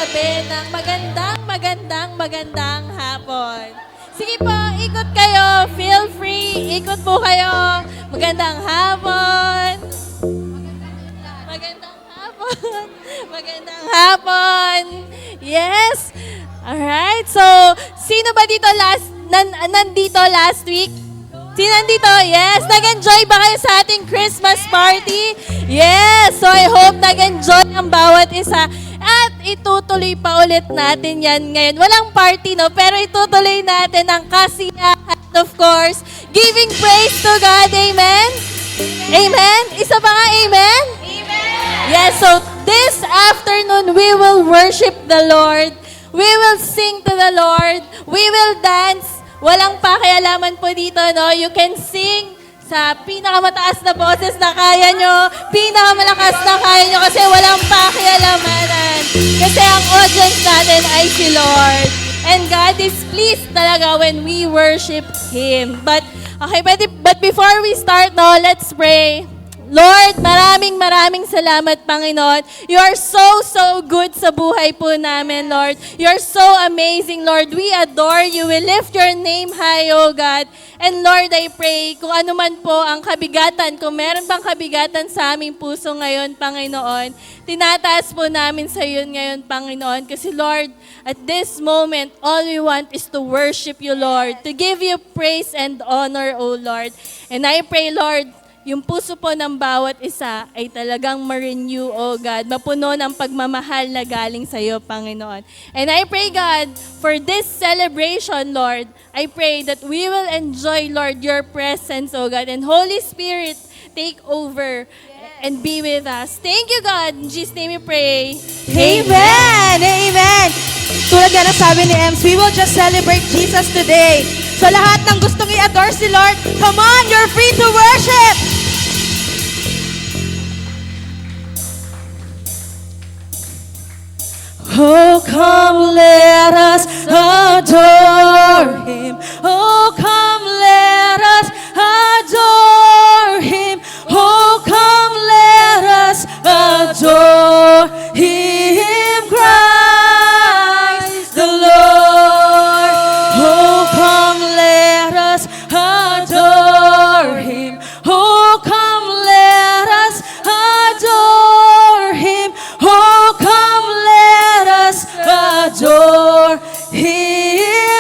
katabi ng magandang hapon. Sige po, ikot kayo. Feel free. Ikot po kayo. Magandang hapon. Magandang hapon. Magandang hapon. Yes. Alright. So, sino ba dito nandito last week? Sino nandito? Yes. Nag-enjoy ba kayo sa ating Christmas party? Yes. So, I hope nag-enjoy ang bawat isa. At itutuloy pa ulit natin yan ngayon. Walang party, no? Pero itutuloy natin ang kasiyahan, of course. Giving praise to God. Amen? Amen? Isa pa nga, amen? Amen! Yes, so this afternoon, we will worship the Lord. We will sing to the Lord. We will dance. Walang pakialaman po dito, no? You can sing sa pinakamataas na boses na kaya nyo, pinakamalakas na kaya nyo kasi walang pakialamanan. Kasi ang audience natin ay si Lord. And God is pleased talaga when we worship Him. But before we start, no, let's pray. Lord, maraming salamat, Panginoon. You are so good sa buhay po namin, Lord. You are so amazing, Lord. We adore you. We lift your name high, O God. And Lord, I pray, kung ano man po ang kabigatan, kung meron pang kabigatan sa aming puso ngayon, Panginoon, tinataas po namin sa iyo ngayon, Panginoon. Kasi Lord, at this moment, all we want is to worship you, Lord. To give you praise and honor, O Lord. And I pray, Lord, yung puso po ng bawat isa ay talagang ma-renew, O God. Mapuno ng pagmamahal na galing sa iyo, Panginoon. And I pray, God, for this celebration, Lord, I pray that we will enjoy, Lord, your presence, O God. And Holy Spirit, take over and be with us. Thank you, God. In Jesus' name we pray. Amen! Amen! Tulad nga ng sabi ni Ems, we will just celebrate Jesus today. So lahat ng gustong i-adore si Lord, come on, you're free to worship! Oh, come, let us adore Him. Oh, come, let us adore Him. Oh, come, let us adore Him, Christ the Lord. Oh, come, let us adore Him. Oh, come, let us adore Him. Oh, come, let us adore Him.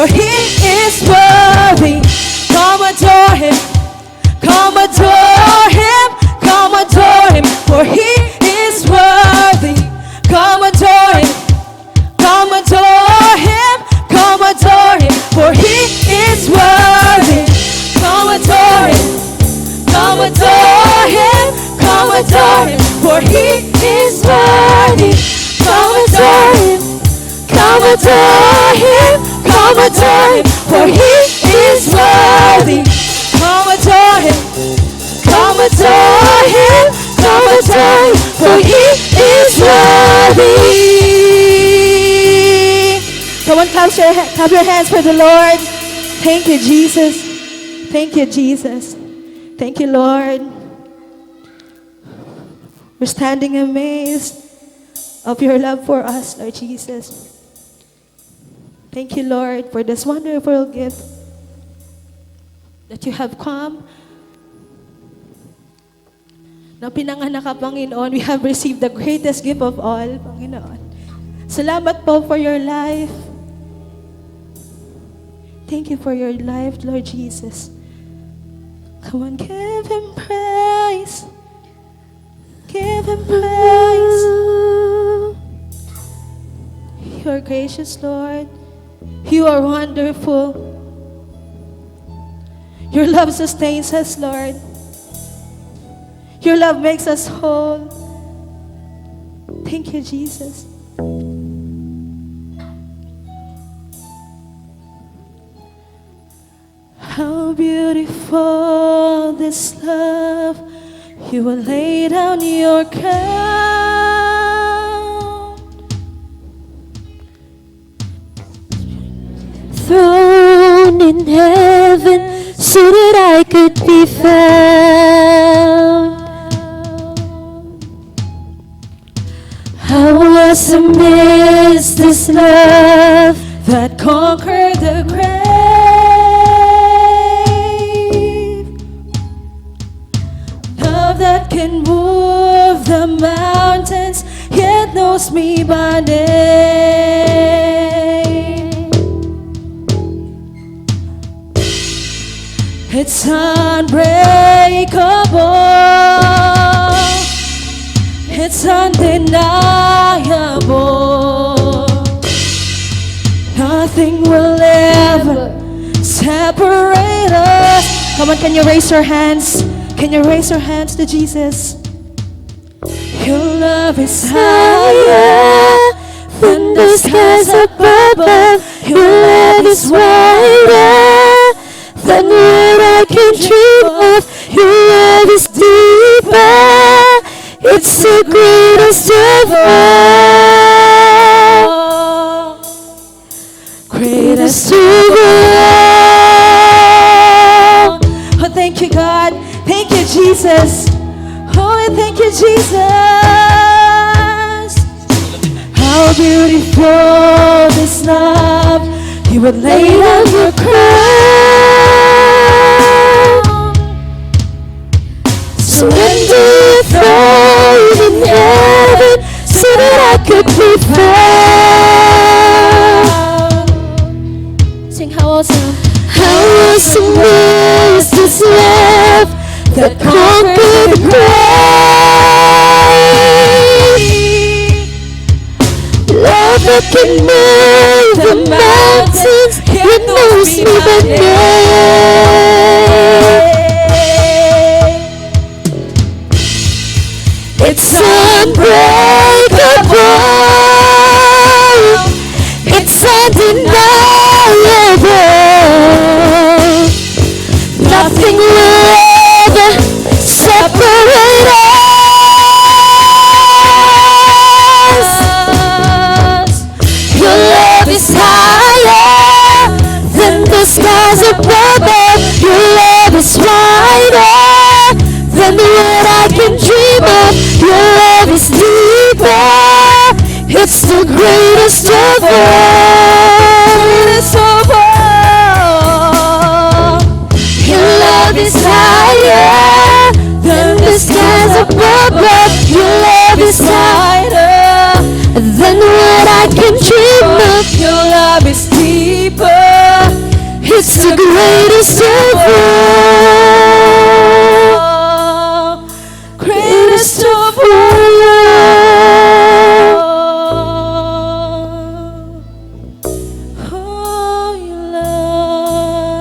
for He is worthy. Come adore Him, come adore Him, come adore Him, for He is worthy. Come adore Him, come adore Him, come adore Him, for He is worthy. Come adore Him, come adore Him, come adore Him, for He is worthy. Come adore Him, come adore Him, come adore Him, for He is worthy. Come adore Him, come adore Him, come adore Him, for He is worthy. Come on, clap your hands for the Lord. Thank you, Jesus. Thank you, Jesus. Thank you, Lord. We're standing amazed of your love for us, Lord Jesus. Thank you, Lord, for this wonderful gift that you have come. Na pinanganak ka, Panginoon, we have received the greatest gift of all, Panginoon. Salamat po for your life. Thank you for your life, Lord Jesus. Come on, give Him praise. Give Him praise. You are gracious, Lord. You are wonderful. Your love sustains us, Lord. Your love makes us whole. Thank you, Jesus. How beautiful this love. You will lay down your crown. Throne in heaven, so that I could be found. How awesome is this love That conquered the grave. Love that can move the mountains, yet knows me by name. It's unbreakable. It's undeniable. Nothing will ever separate us. Come on, can you raise your hands? Can you raise your hands to Jesus? Your love is higher than the skies above. Your love is wider than what I can dream of. Your love is deeper. It's the greatest of all. Greatest of all. Oh, thank you, God. Thank you, Jesus. Oh, thank you, Jesus. How beautiful this love. You would lay down your crown. Surrender your throne in heaven, so that I could be found. Sing how awesome. How awesome is this love that conquered the grave. Love that can move the mountains, it knows me by name. It's unbreakable. It's undeniable. Nothing will ever separate us. Your love is higher than the skies above. Your love is wider than what I can dream of. Your love is deeper. It's the greatest of all. Greatest of all. Your love is higher than the skies above. Your love is wider than what I can dream of. Your love is deeper. It's the greatest of all. Greatest of all. Oh, your love.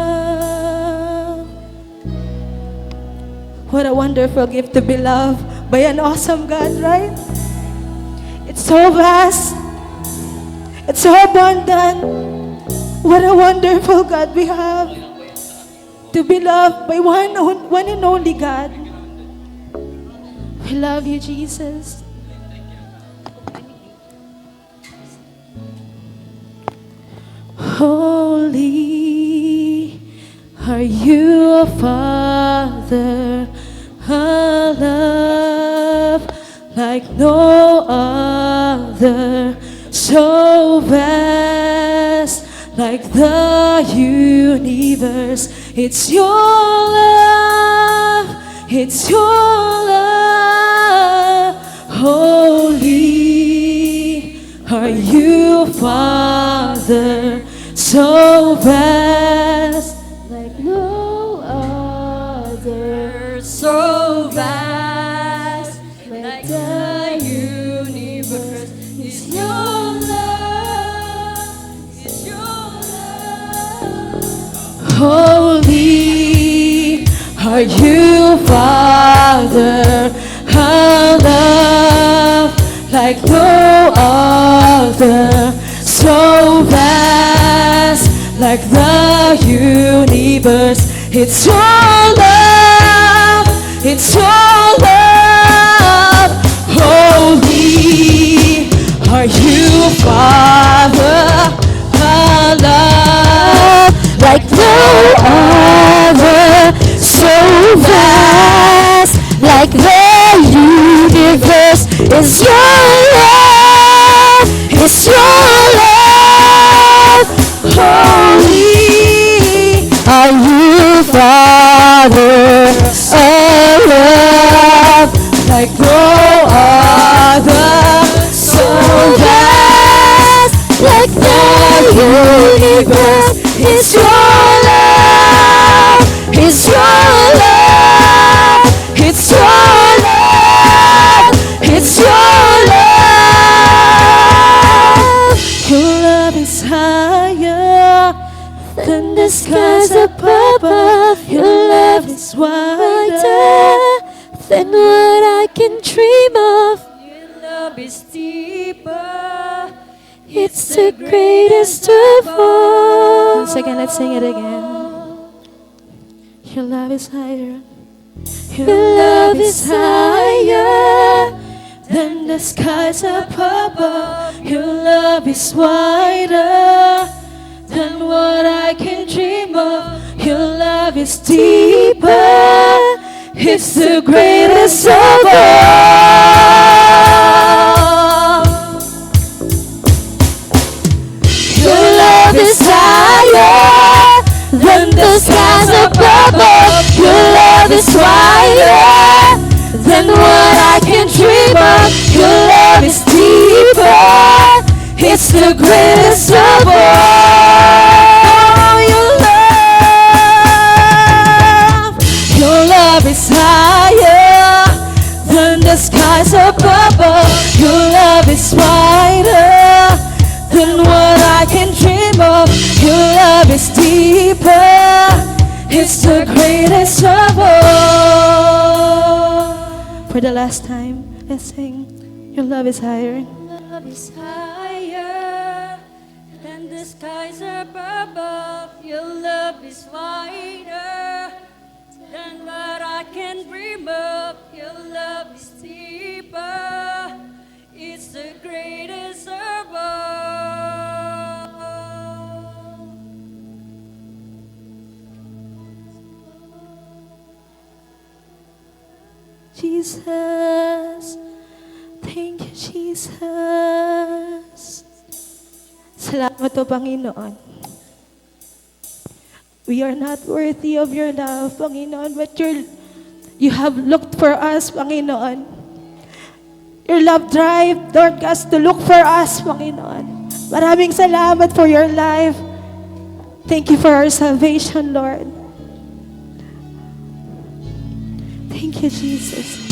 What a wonderful gift to be loved by an awesome God, right? It's so vast. It's so abundant. What a wonderful God we have. To be loved by one and only God. We love you, Jesus. Holy are you, Father, a love like no other, so vast like the universe. It's your love, it's your love. Holy are you, Father, so vast like no other, so vast like the universe. It's your love, it's your love. Holy are you, Father, a love like no other, so vast like the universe. It's your love, it's your love. Holy are you, Father, a love like no other, so vast like the universe. Is your love, it's your love. Holy are you, Father, a love like no other, so vast like the universe. It's your love, it's your love, it's your love, it's your love. Your love is higher than the skies above. Your love is wider than what I can dream of. Your love is deeper. It's the greatest of all. Once again, let's sing it again. Your love is higher. Your love is higher than the skies above. Your love is wider than what I can dream of. Your love is deeper. It's the greatest of all. Your love is higher than the skies above. Your love is wider than what I can dream of. Your love is deeper. It's the greatest of all. Your love is higher than the skies above. Your love is wider than what I can dream of. Your love is deeper. It's the greatest of all. For the last time, let's sing. Your love is higher. Your love is higher than the skies above. Your love is wider than what I can dream of. Your love is deeper. It's the greatest of all. Jesus, thank you, Jesus. Salamat o Panginoon. We are not worthy of your love, Panginoon, but you have looked for us, Panginoon. Your love drive, Lord, us to look for us, Panginoon. Maraming salamat for your life. Thank you for our salvation, Lord. Thank you, Jesus.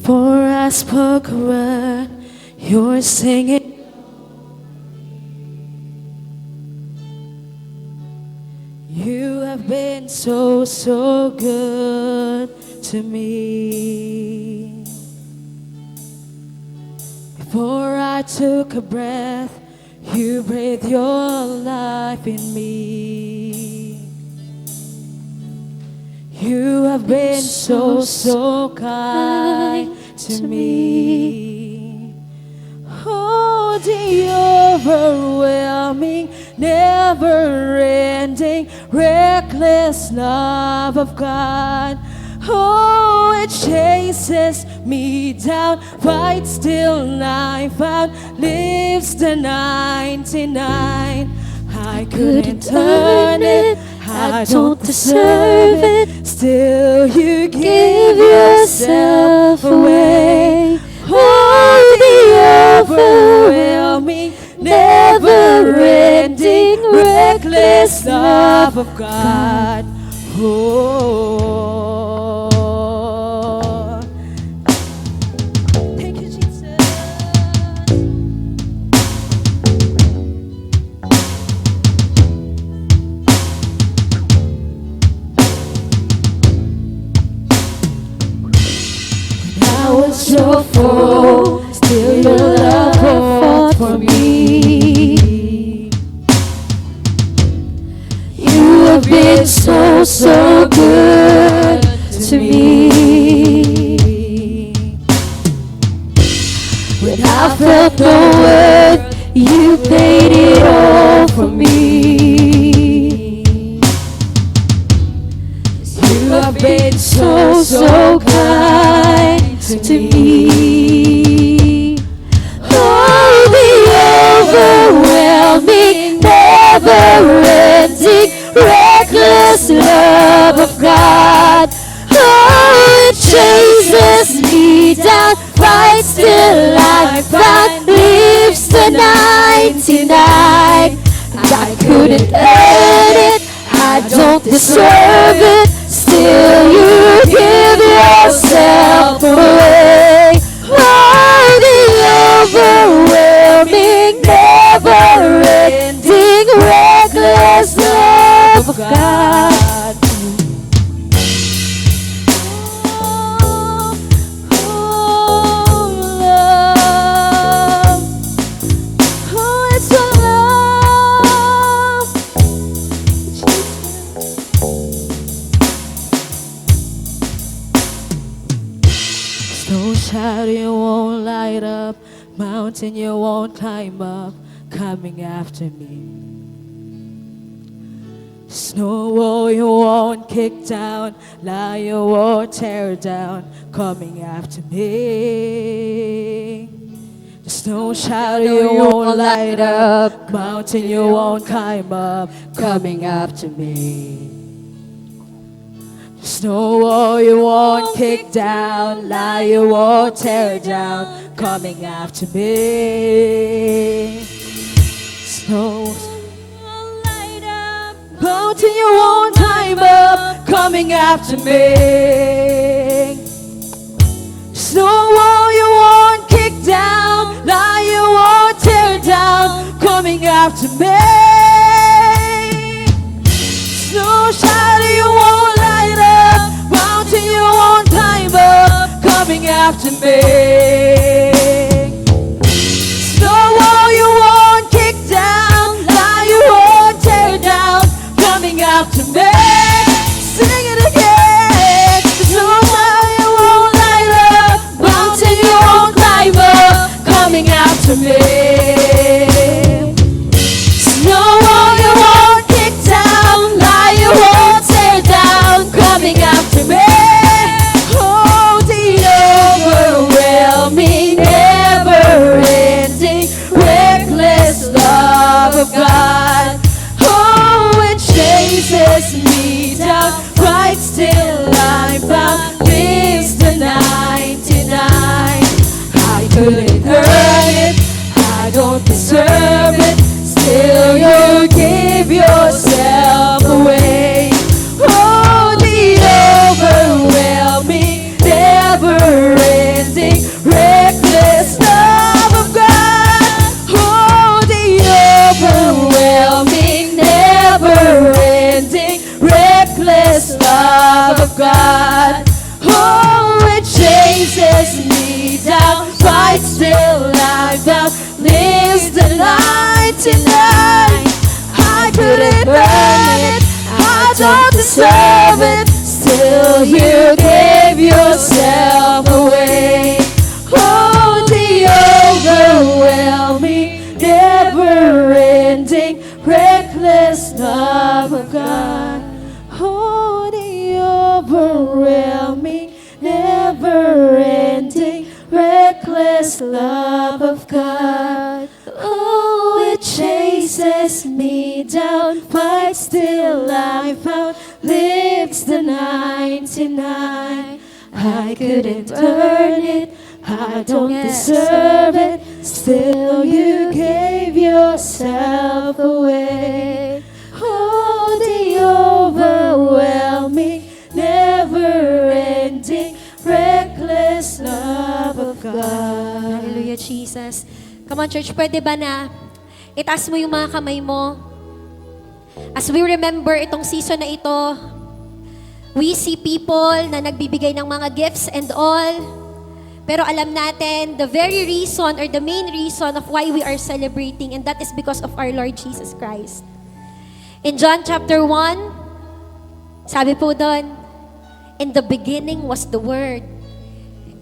For I spoke a word, you're singing. You have been so, so good to me. Before I took a breath, you breathed your life in me. You have been so, so kind to me. Oh, the overwhelming, never-ending, reckless love of God. Oh, it chases me down, fights till I found, lives the 99. I couldn't earn it, I don't deserve it. Still you give yourself away. Oh, the overwhelming, never-ending, reckless love of God. Oh, thank you, Jesus. I was your foe, still your love fought for me. You have been so, so good to me. When I felt no worth, you paid it all for me. You have been so, so kind to me. Oh, the overwhelming, never-ending, reckless love of God. Oh, it chases me down, fights till I found, lives the 99. I couldn't earn it, I don't deserve it. Still you give yourself away. Oh, the overwhelming, never-ending, reckless love of God. Oh, love. Oh, it's your love. Snow shadow you won't light up, mountain you won't climb up, coming after me. Snow wall you won't kick down, lie you won't tear down, coming after me. The snow shadow you won't light up, mountain you won't climb up, coming after me. The snow wall you won't kick down, lie you won't tear down, coming after me. Snow mountain you won't climb up, coming after me. Snow wall you won't kick down, lie you won't tear down, coming after me. Snow shadow you won't light up, mountain you won't climb up, coming after me. Snow wall you won't kick down, lie you won't tear down, coming after me. Sing it again. Snow wall you won't light up, mountain you won't climb up, coming after me. Snow wall you won't kick down, lie you won't tear down, coming after me. Oh, the overwhelming, deserve it, still you gave yourself away. Oh, the overwhelming, never-ending, reckless love of God. Oh, the overwhelming, never-ending, reckless love of God. Oh, it chases me down, right still I found, lives the 99. I couldn't earn it, I don't deserve it, still you gave yourself away. Oh, the overwhelming, never-ending, reckless love of God. Oh, the overwhelming, never-ending, reckless love of God. Oh, it chases me down, but still I found, lives the 99. I couldn't earn it, I don't deserve it, still you gave yourself away. Oh, the overwhelming, never-ending, reckless love of God. Hallelujah, Jesus. Come on, church, pwede ba na itaas mo yung mga kamay mo? As we remember itong season na ito, we see people na nagbibigay ng mga gifts and all. Pero alam natin, the very reason or the main reason of why we are celebrating, and that is because of our Lord Jesus Christ. In John chapter 1, sabi po doon, in the beginning was the Word.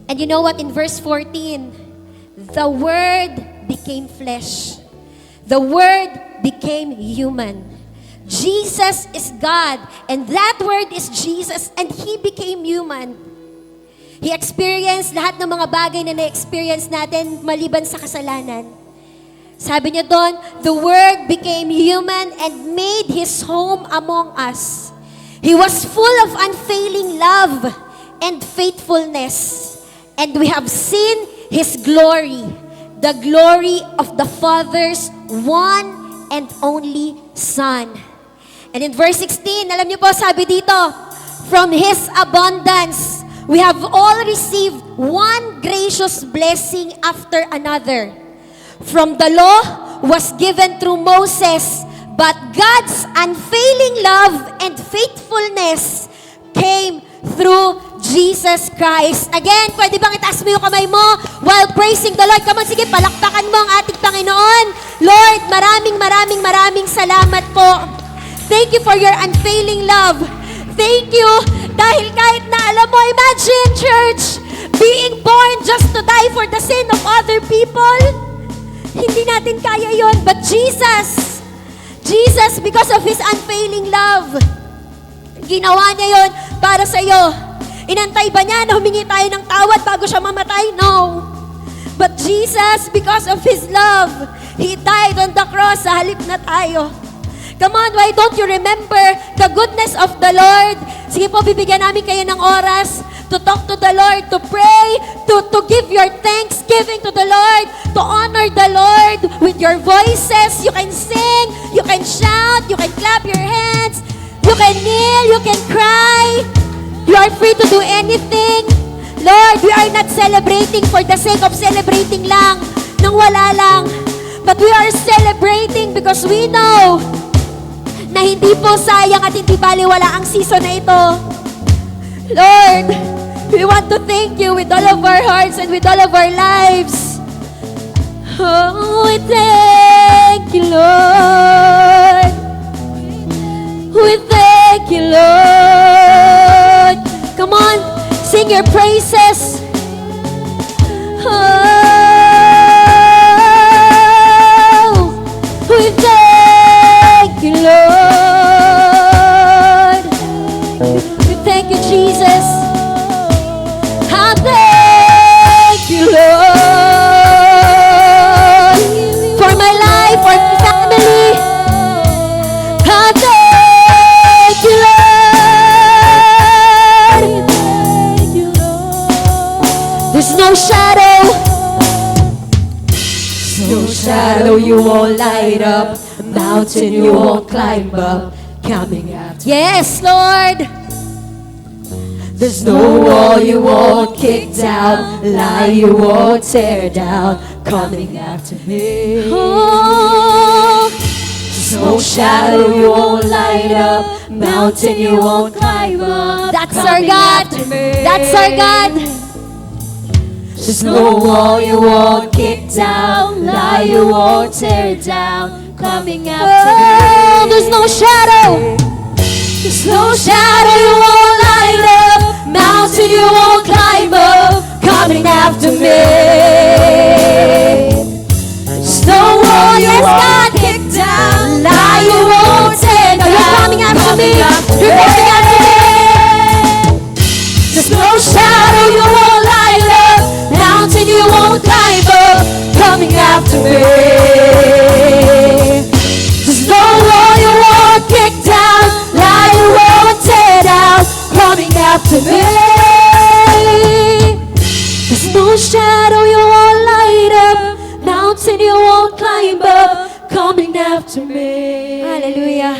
And you know what? In verse 14, the Word became flesh. The Word became human. Jesus is God, and that Word is Jesus, and He became human. He experienced lahat ng mga bagay na na-experience natin maliban sa kasalanan. Sabi niya doon, the Word became human and made His home among us. He was full of unfailing love and faithfulness, and we have seen His glory, the glory of the Father's one and only Son. And in verse 16, alam niyo po, sabi dito, from His abundance, we have all received one gracious blessing after another. From the law was given through Moses, but God's unfailing love and faithfulness came through Jesus Christ. Again, pwede bang itaas mo yung kamay mo while praising the Lord? Come on, sige, palakpakan mo ang ating Panginoon. Lord, maraming salamat po. Thank you for your unfailing love. Thank you dahil kahit na alam mo, imagine, church, being born just to die for the sin of other people. Hindi natin kaya yon, but Jesus, because of His unfailing love, ginawa niya yon para sa iyo. Inantay ba niya na humingi tayo ng tawad bago siya mamatay? No. But Jesus, because of His love, He died on the cross sa halip na tayo. Come on, why don't you remember the goodness of the Lord? Sige po, bibigyan namin kayo ng oras to talk to the Lord, to pray, to give your thanksgiving to the Lord, to honor the Lord with your voices. You can sing, you can shout, you can clap your hands, you can kneel, you can cry. You are free to do anything. Lord, we are not celebrating for the sake of celebrating lang, nang wala lang. But we are celebrating because we know na hindi po sayang at hindi baliwala ang season na ito. Lord, we want to thank you with all of our hearts and with all of our lives. Oh, we thank you, Lord. We thank you, Lord. Come on, sing your praises. Oh, we thank you, Lord. We thank you, Jesus. I thank you, Lord, for my life. you won't light up, a mountain you won't climb up, coming after. Yes, Lord. There's no wall you won't kick down, lie you won't tear down, coming after me. Oh, There's no shadow you won't light up, mountain you won't climb up. that's our coming God. after me. That's our God. There's no wall you won't kick down, lie you won't tear down, coming after Oh, me. there's no shadow. There's no shadow you won't light up, mountain you won't climb up, coming after me. There's no wall you won't kick down, lie you won't tear down. You're coming after me. You're coming after me. There's no shadow you won't light up, mountain you won't climb up, coming after me. There's no wall you won't kick down, lie you won't tear down, coming after me. There's no shadow you won't light up, mountain you won't climb up, coming after me. Hallelujah.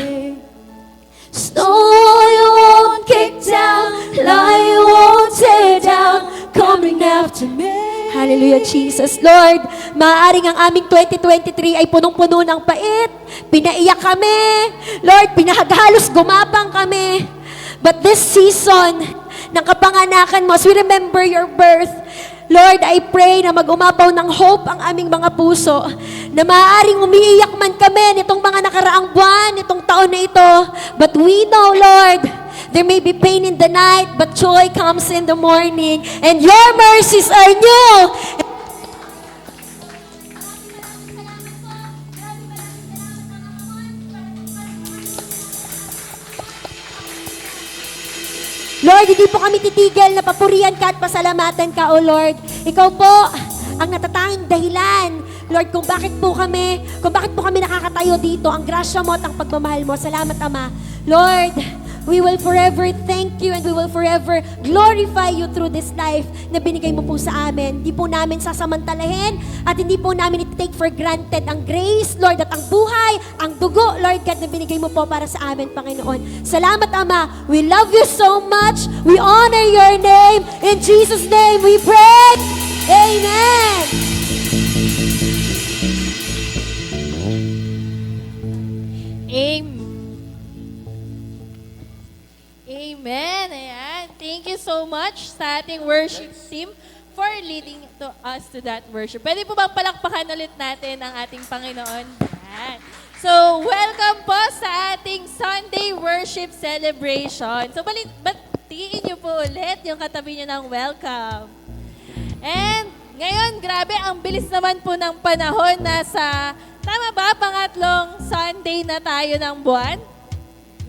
There's no wall you won't kick down, lie you won't tear down, coming after me. Hallelujah, Jesus. Lord, maaaring ang aming 2023 ay punong-puno ng pait. Pinaiyak kami. Lord, pinahaghalos gumapang kami. But this season ng kapanganakan mo, as we remember your birth, Lord, I pray na mag-umapaw ng hope ang aming mga puso, na maaaring umiiyak man kami nitong mga nakaraang buwan, nitong taon na ito. But we know, Lord, there may be pain in the night, but joy comes in the morning. And your mercies are new. Lord, hindi po kami titigil na papurihan ka at pasalamatan ka, O Lord. Ikaw po ang natatanging dahilan, Lord, kung bakit po kami nakakatayo dito. Ang grasya mo at ang pagmamahal mo. Salamat, Ama. Lord, we will forever thank you and we will forever glorify you through this life na binigay mo po sa amin. Hindi po namin sasamantalahin at hindi po namin i-take for granted ang grace, Lord, at ang buhay, ang dugo, Lord God, na binigay mo po para sa amin, Panginoon. Salamat, Ama. We love you so much. We honor your name. In Jesus' name we pray. Amen. Amen. Ayan. Thank you so much sa ating worship team for leading to us to that worship. Pwede po bang palakpakan ulit natin ang ating Panginoon? Ayan. So, welcome po sa ating Sunday worship celebration. So, batiin niyo po ulit yung katabi niyo ng welcome. And ngayon, grabe, ang bilis naman po ng panahon. Tama ba, pangatlong Sunday na tayo ng buwan?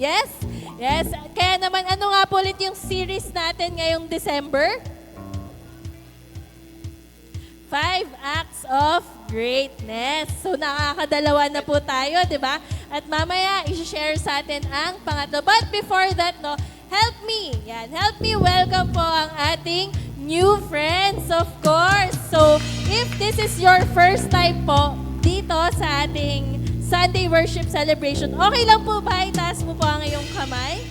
Yes? Yes. Kaya naman, ano nga po ulit yung series natin ngayong December? 5 Acts of Greatness. So, nakakadalawa na po tayo, di ba? At mamaya, i-share sa atin ang pangatlo. But before that, help me. Yan, help me welcome po ang ating new friends, of course. So, if this is your first time po dito sa ating Sunday worship celebration, okay lang po ba? Itaas mo po ang iyong kamay.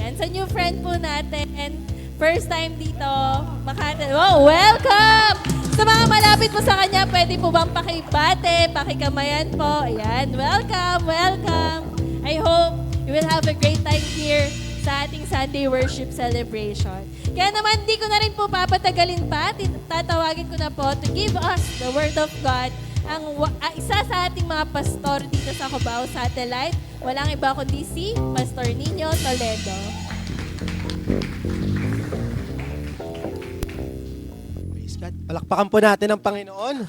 Yan, sa new friend po natin. And first time dito, welcome! Sa mga malapit po sa kanya, pwede po bang pakibate, pakikamayan po. Ayan, welcome, welcome. I hope you will have a great time here sa ating Sunday worship celebration. Kaya naman, di ko na rin po papatagalin pa. Tatawagin ko na po to give us the Word of God ang isa sa ating mga pastor dito sa Cubao Satellite. Walang iba kundi si Pastor Nino Toledo. Praise God. Palakpakan po natin ang Panginoon.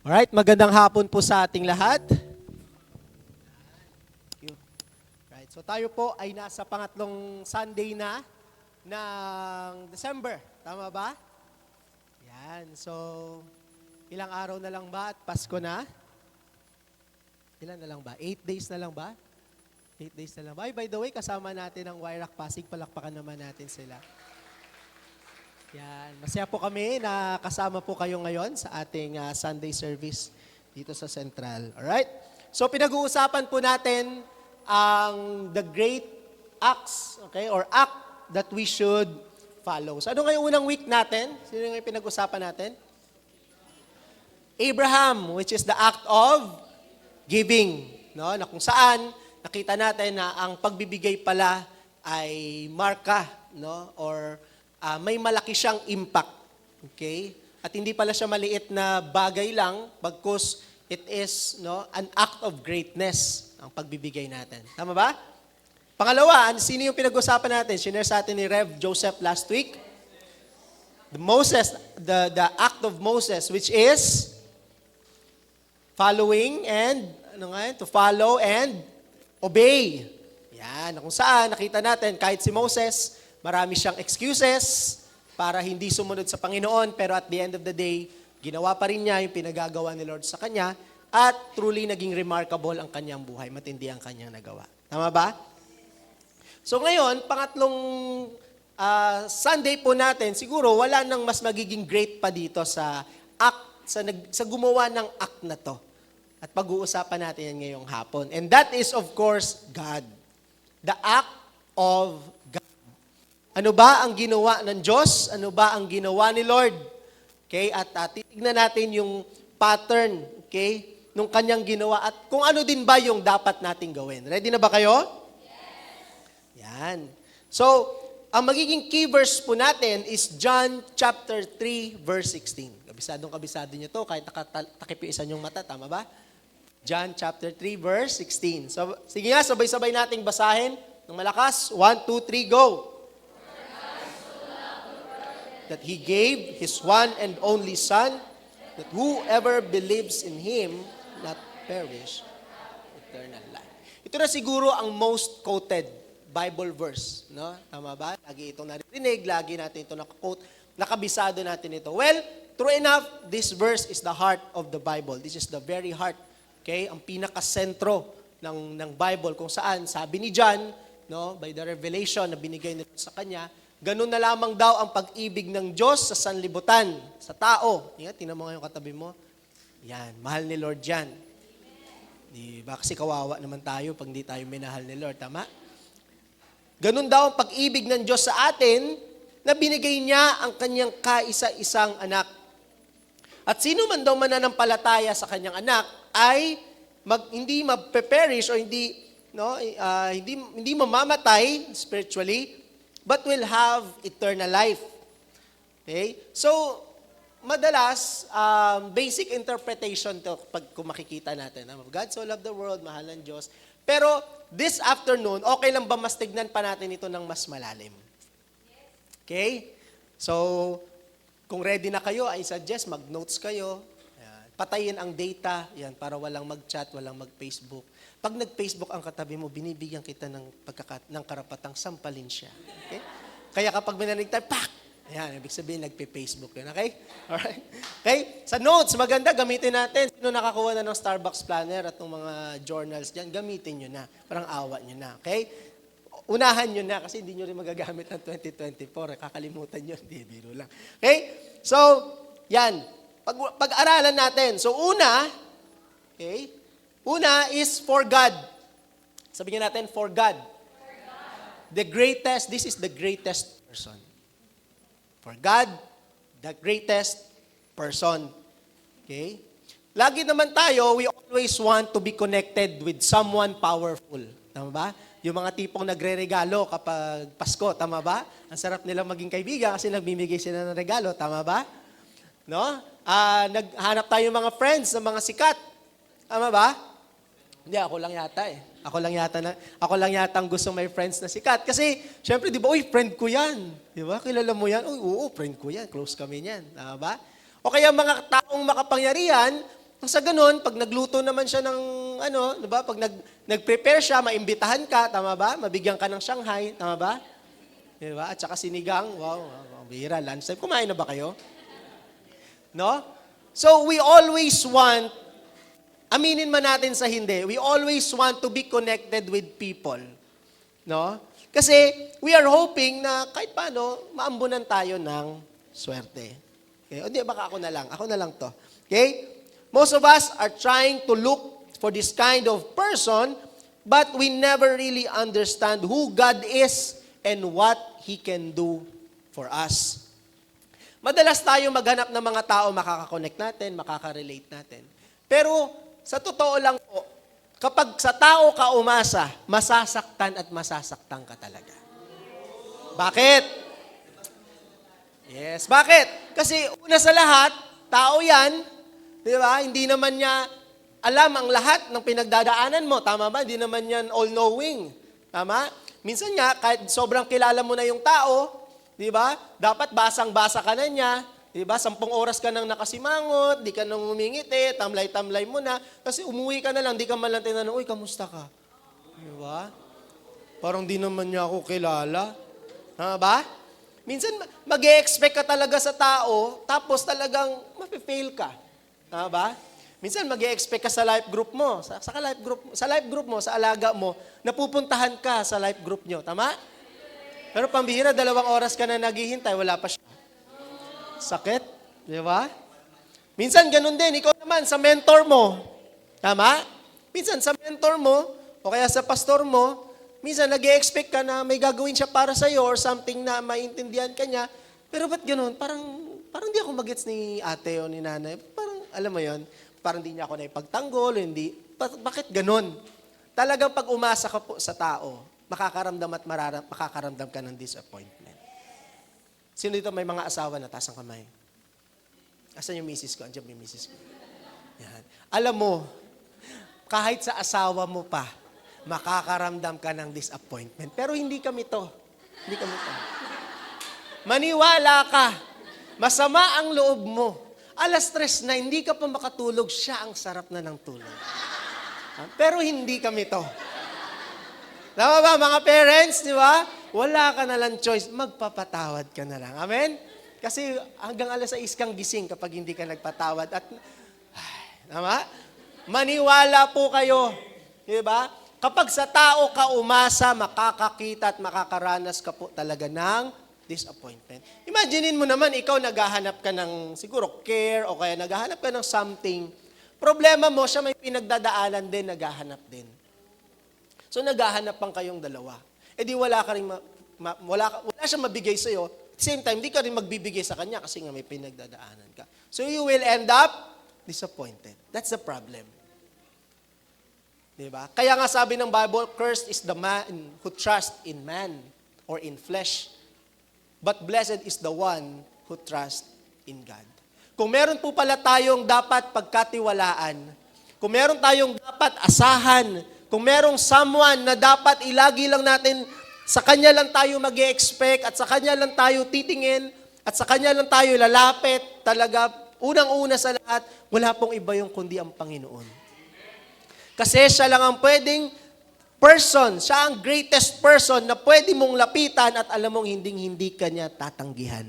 Alright, magandang hapon po sa ating lahat. Right, so tayo po ay nasa pangatlong Sunday na ng December. Tama ba? Yan. So, ilang araw na lang ba at Pasko na? Ilan na lang ba? 8 days na lang ba? 8 days na lang ba? Ay, by the way, kasama natin ang Wyrack Pasig. Palakpakan naman natin sila. Yan. Masaya po kami na kasama po kayo ngayon sa ating Sunday service dito sa Central. Alright? So pinag-uusapan po natin ang the great acts, okay, or act that we should follow. So ano ngayong unang week natin? Sino yung pinag-usapan natin? Abraham, which is the act of giving. No? Na kung saan nakita natin na ang pagbibigay pala ay marka, no? Or may malaki siyang impact. Okay? At hindi pala siya maliit na bagay lang, bagkus it is, no, an act of greatness ang pagbibigay natin. Tama ba? Pangalawa, sino yung pinag-usapan natin? Shinare sa atin ni Rev Joseph last week. The act of Moses, which is following and, to follow and obey. Yan, kung saan nakita natin, kahit si Moses, marami siyang excuses para hindi sumunod sa Panginoon, pero at the end of the day, ginawa pa rin niya yung pinagagawa ni Lord sa kanya, at truly naging remarkable ang kanyang buhay, matindi ang kanyang nagawa. Tama ba? So ngayon, pangatlong Sunday po natin, siguro wala nang mas magiging great pa dito sa act, sa gumawa ng act na to. At pag-uusapan natin yan ngayong hapon. And that is, of course, God. The act of God. Ano ba ang ginawa ng Diyos? Ano ba ang ginawa ni Lord? Okay? At titignan natin yung pattern, okay, nung kanyang ginawa at kung ano din ba yung dapat nating gawin. Ready na ba kayo? Yes. Yan. So, ang magiging key verse po natin is John chapter 3, verse 16. Kabisado nyo to, kahit nakatakip yung mata, tama ba? John chapter 3, verse 16. So, sige nga, sabay-sabay nating basahin ng malakas. 1, 2, 3, go! That He gave His one and only Son, that whoever believes in Him not perish, eternal life. Ito na siguro ang most quoted Bible verse. No? Tama ba? Lagi itong naririnig, lagi natin ito nakaquote, nakabisado natin ito. Well, true enough, this verse is the heart of the Bible. This is the very heart. Okay? Ang pinakasentro ng Bible kung saan, sabi ni John, no, by the revelation na binigay nito sa kanya, ganun na lamang daw ang pag-ibig ng Diyos sa sanlibutan, sa tao. Tingnan mo nga yung katabi mo. Yan, mahal ni Lord yan. Di ba? Kasi kawawa naman tayo pag hindi tayo minahal ni Lord. Tama? Ganun daw ang pag-ibig ng Diyos sa atin na binigay niya ang kanyang kaisa-isang anak. At sino man daw mananampalataya sa kanyang anak ay hindi magpe-perish o hindi mamamatay spiritually, but will have eternal life. Okay? So, madalas, basic interpretation to kung makikita natin. God so loved the world, mahal ng Diyos. Pero, this afternoon, okay lang ba mas tignan pa natin ito ng mas malalim? Okay? So, kung ready na kayo, I suggest mag-notes kayo. Ayan. Patayin ang data, yan, para walang mag-chat, walang mag-Facebook. Pag nag-Facebook ang katabi mo, binibigyan kita ng karapatang sampalin siya. Okay? Kaya kapag minanig tayo, pak! Ayan, ibig sabihin, nagpe-Facebook yun. Okay? Alright? Okay? Sa notes, maganda, gamitin natin. Sino nakakuha na ng Starbucks planner at ng mga journals dyan, gamitin nyo na. Parang awa nyo na. Okay? Unahan nyo na kasi hindi nyo rin magagamit ng 2024. Kakalimutan nyo. Hindi, biro lang. Okay? So, yan. Pag-aralan natin. So, una is for God. Sabihin natin, for God. This is the greatest person. For God, the greatest person. Okay? Lagi naman tayo, we always want to be connected with someone powerful. Tama ba? Yung mga tipong nagre-regalo kapag Pasko, tama ba? Ang sarap nilang maging kaibigan kasi nagbibigay sila ng regalo, tama ba? No? Naghanap tayo ng mga friends, ng mga sikat. Tama ba? Hindi, ako lang yata eh. Ako lang yata ang gusto may friends na sikat. Kasi, syempre, di ba, uy, friend ko yan. Di ba? Kilala mo yan? Uy, oo, friend ko yan. Close kami yan. Tama ba? O kaya mga taong makapangyarihan, sa ganun, pag nagluto naman siya ng, di ba? Pag nag-prepare siya, maimbitahan ka, tama ba? Mabigyan ka ng Shanghai, tama ba? Di ba? At saka sinigang, wow, bihira, lunchtime. Kumain na ba kayo? No? So, we always want, aminin man natin sa hindi, we always want to be connected with people. No? Kasi we are hoping na kahit paano, maambunan tayo ng swerte. Okay? O di, baka ako na lang. Ako na lang to. Okay? Most of us are trying to look for this kind of person, but we never really understand who God is and what He can do for us. Madalas tayo maghanap ng mga tao makakakonect natin, makaka-relate natin. Pero sa totoo lang po, kapag sa tao ka umasa, masasaktan at masasaktan ka talaga. Bakit? Yes, bakit? Kasi una sa lahat, tao yan, di ba? Hindi naman niya alam ang lahat ng pinagdadaanan mo. Tama ba? Hindi naman yan all-knowing. Tama? Minsan nga, kahit sobrang kilala mo na yung tao, di ba? Dapat basang-basa ka na niya. Di ba? 10 oras ka nang nakasimangot, di ka nang umingiti, tamlay-tamlay mo na. Kasi umuwi ka na lang, di ka man lang tinanong, uy, kamusta ka? Di ba? Parang di naman niya ako kilala. Tama ba? Minsan, mag-e-expect ka talaga sa tao, tapos talagang mafe-fail ka. Tama ba? Minsan, mag-e-expect ka sa life group mo, sa life group mo, sa alaga mo, napupuntahan ka sa life group nyo. Tama? Pero pambihira, 2 oras ka na naghihintay, wala pa siya. Sakit, di ba? Minsan, ganun din. Ikaw naman, sa mentor mo. Tama? Minsan, sa mentor mo, o kaya sa pastor mo, minsan, nag-e-expect ka na may gagawin siya para sa'yo or something na maintindihan ka niya. Pero ba't ganun? Parang di ako magets ni ate o ni nanay. Parang, alam mo yon, parang di niya ako naipagtanggol, hindi. Bakit ganun? Talagang pag umasa ka po sa tao, makakaramdam at makakaramdam ka ng disappointment. Sino dito may mga asawa na taas ang kamay? Asan yung misis ko? Andiyan yung misis ko. Yan. Alam mo, kahit sa asawa mo pa, makakaramdam ka ng disappointment. Pero hindi kami to. Hindi kami to. Maniwala ka. Masama ang loob mo. 3:00 na, hindi ka pa makatulog, siya ang sarap na ng tulog. Pero hindi kami to. Tama ba, mga parents, di ba? Wala ka na lang choice, magpapatawad ka na lang. Amen? Kasi hanggang 6:00 kang gising kapag hindi ka nagpatawad. At, tama? Maniwala po kayo. Di ba? Kapag sa tao ka umasa, makakakita at makakaranas ka po talaga ng disappointment. Imaginein mo naman, ikaw naghahanap ka ng siguro care o kaya naghahanap ka ng something. Problema mo, siya may pinagdadaanan din, naghahanap din. So naghahanap pang kayong dalawa. Eh di wala ka rin wala siyang mabigay sa'yo. At the same time, di ka rin magbibigay sa kanya kasi nga may pinagdadaanan ka. So you will end up disappointed. That's the problem. Diba? Kaya nga sabi ng Bible, cursed is the man who trusts in man or in flesh. But blessed is the one who trusts in God. Kung meron po pala tayong dapat pagkatiwalaan, kung meron tayong dapat asahan, kung merong someone na dapat ilagi lang natin, sa kanya lang tayo mag-e-expect at sa kanya lang tayo titingin at sa kanya lang tayo lalapit, talaga, unang-una sa lahat, wala pong iba yung kundi ang Panginoon. Kasi siya lang ang pwedeng person, siya ang greatest person na pwede mong lapitan at alam mong hindi ka niya tatanggihan.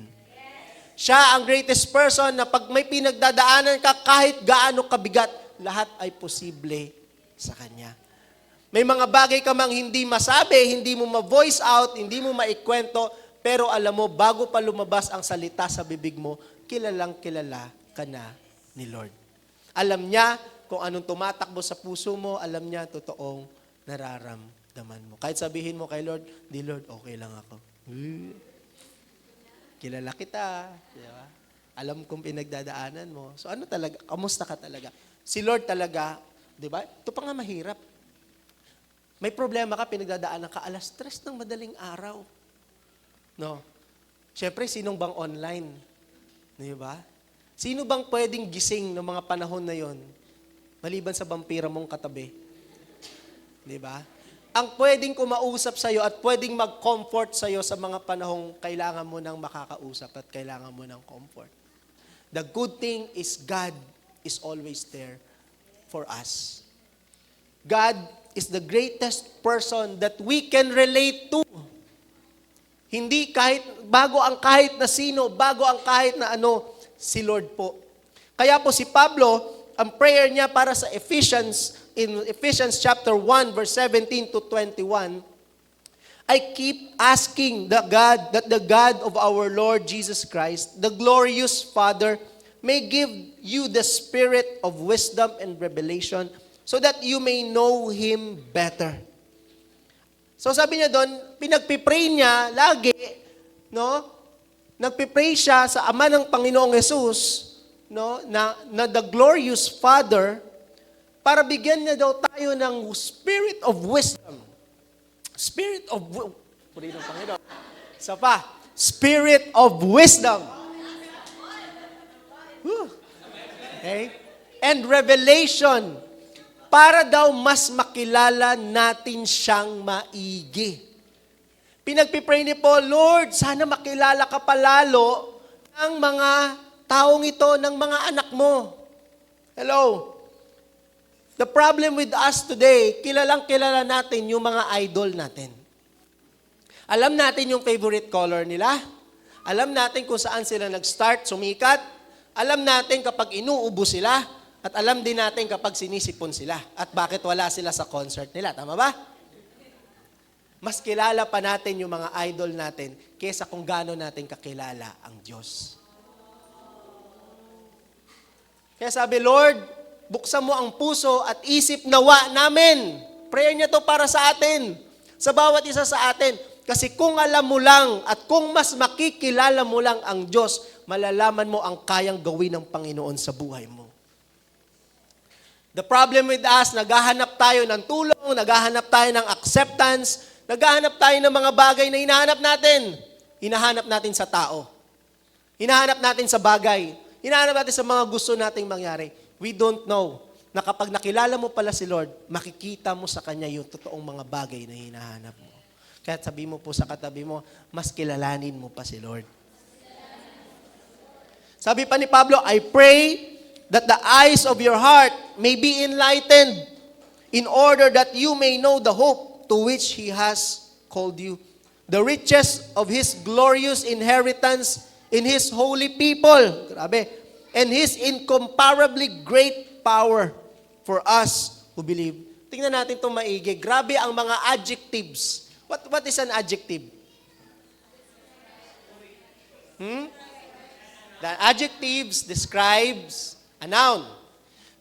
Siya ang greatest person na pag may pinagdadaanan ka, kahit gaano kabigat, lahat ay posible sa Kanya. May mga bagay ka mang hindi masabi, hindi mo ma-voice out, hindi mo maikwento, pero alam mo, bago pa lumabas ang salita sa bibig mo, kilalang kilala ka na ni Lord. Alam niya kung anong tumatakbo sa puso mo, alam niya totoong nararamdaman mo. Kahit sabihin mo kay Lord, di Lord, okay lang ako. Kilala kita. Diba? Alam kong pinagdadaanan mo. So ano talaga, kamusta ka talaga? Si Lord talaga, di ba? Ito pa nga mahirap. May problema ka, pinagdadaanan ka, 3:00 ng madaling araw. No? Siyempre, sinong bang online? Di ba? Sino bang pwedeng gising ng mga panahon na yon? Maliban sa vampira mong katabi. Di ba? Ang pwedeng kumausap sa'yo at pwedeng mag-comfort sa'yo sa mga panahong kailangan mo ng makakausap at kailangan mo ng comfort. The good thing is God is always there for us. God is the greatest person that we can relate to. Hindi bago ang kahit na sino, bago ang kahit na ano, si Lord po. Kaya po si Pablo, ang prayer niya para sa Ephesians, in Ephesians chapter 1, verse 17 to 21, I keep asking that the God of our Lord Jesus Christ, the glorious Father, may give you the spirit of wisdom and revelation so that you may know Him better. So sabi niya doon, pinagpipray niya lagi, no? Nagpipray siya sa Ama ng Panginoong Yesus, no? Na the glorious Father, para bigyan niya daw tayo ng spirit of wisdom. Puri ng Panginoon. Isa pa, spirit of wisdom. Whew. Okay? And revelation, para daw mas makilala natin siyang maigi. Pinagpipray ni Paul, Lord, sana makilala ka palalo ng mga taong ito, ng mga anak mo. Hello? The problem with us today, kilala natin yung mga idol natin. Alam natin yung favorite color nila. Alam natin kung saan sila nag-start, sumikat. Alam natin kapag inuubo sila. At alam din natin kapag sinisipon sila. At bakit wala sila sa concert nila. Tama ba? Mas kilala pa natin yung mga idol natin kaysa kung gaano natin kakilala ang Diyos. Kaya sabi, Lord, buksan mo ang puso at isip nawa namin. Prayer niya to para sa atin. Sa bawat isa sa atin. Kasi kung alam mo lang at kung mas makikilala mo lang ang Diyos, malalaman mo ang kayang gawin ng Panginoon sa buhay mo. The problem with us, naghahanap tayo ng tulong, naghahanap tayo ng acceptance, naghahanap tayo ng mga bagay na hinahanap natin. Hinahanap natin sa tao. Hinahanap natin sa bagay. Hinahanap natin sa mga gusto nating mangyari. We don't know na kapag nakilala mo pala si Lord, makikita mo sa Kanya yung totoong mga bagay na hinahanap mo. Kaya sabi mo po sa katabi mo, mas kilalanin mo pa si Lord. Sabi pa ni Pablo, I pray that the eyes of your heart may be enlightened in order that you may know the hope to which He has called you, the riches of His glorious inheritance in His holy people. Grabe. And His incomparably great power for us who believe. Tingnan natin itong maigi. Grabe ang mga adjectives. What is an adjective? The adjectives describes a noun.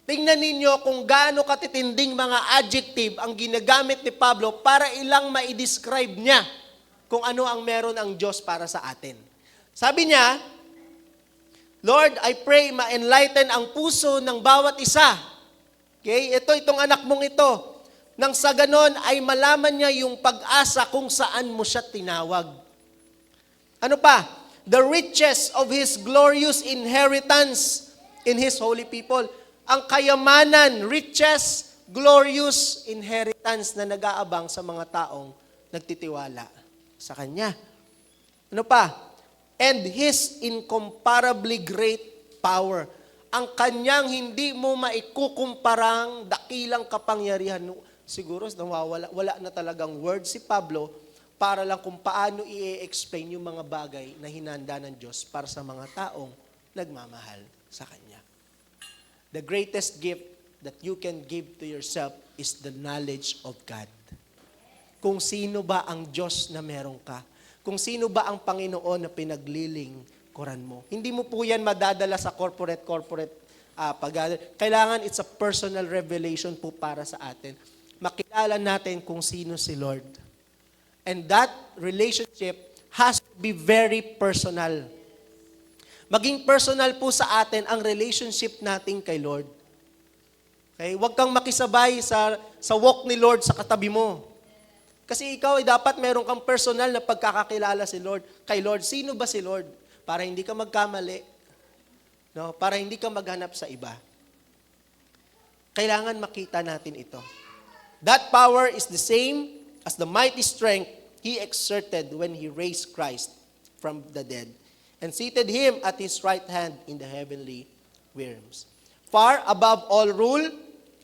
Tingnan ninyo kung gaano katitinding mga adjective ang ginagamit ni Pablo para ilang ma-describe niya kung ano ang meron ang Diyos para sa atin. Sabi niya, Lord, I pray ma-enlighten ang puso ng bawat isa. Okay? Itong anak mong ito. Nang sa ganon ay malaman niya yung pag-asa kung saan mo siya tinawag. Ano pa? The riches of His glorious inheritance in His holy people. Ang kayamanan, riches, glorious inheritance na nag-aabang sa mga taong nagtitiwala sa Kanya. Ano pa? And His incomparably great power. Ang Kanyang hindi mo maikukumparang dakilang kapangyarihan. Siguro wala na talagang word si Pablo para lang kung paano i-explain yung mga bagay na hinanda ng Diyos para sa mga taong nagmamahal sa Kanya. The greatest gift that you can give to yourself is the knowledge of God. Kung sino ba ang Diyos na meron ka. Kung sino ba ang Panginoon na pinaglilingkuran mo. Hindi mo po yan madadala sa corporate kailangan it's a personal revelation po para sa atin. Makilala natin kung sino si Lord. And that relationship has to be very personal. Maging personal po sa atin ang relationship natin kay Lord. Okay? Huwag kang makisabay sa walk ni Lord sa katabi mo. Kasi ikaw ay dapat meron kang personal na pagkakakilala kay Lord. Sino ba si Lord? Para hindi ka magkamali. No? Para hindi ka maghanap sa iba. Kailangan makita natin ito. That power is the same as the mighty strength He exerted when He raised Christ from the dead and seated Him at His right hand in the heavenly realms. Far above all rule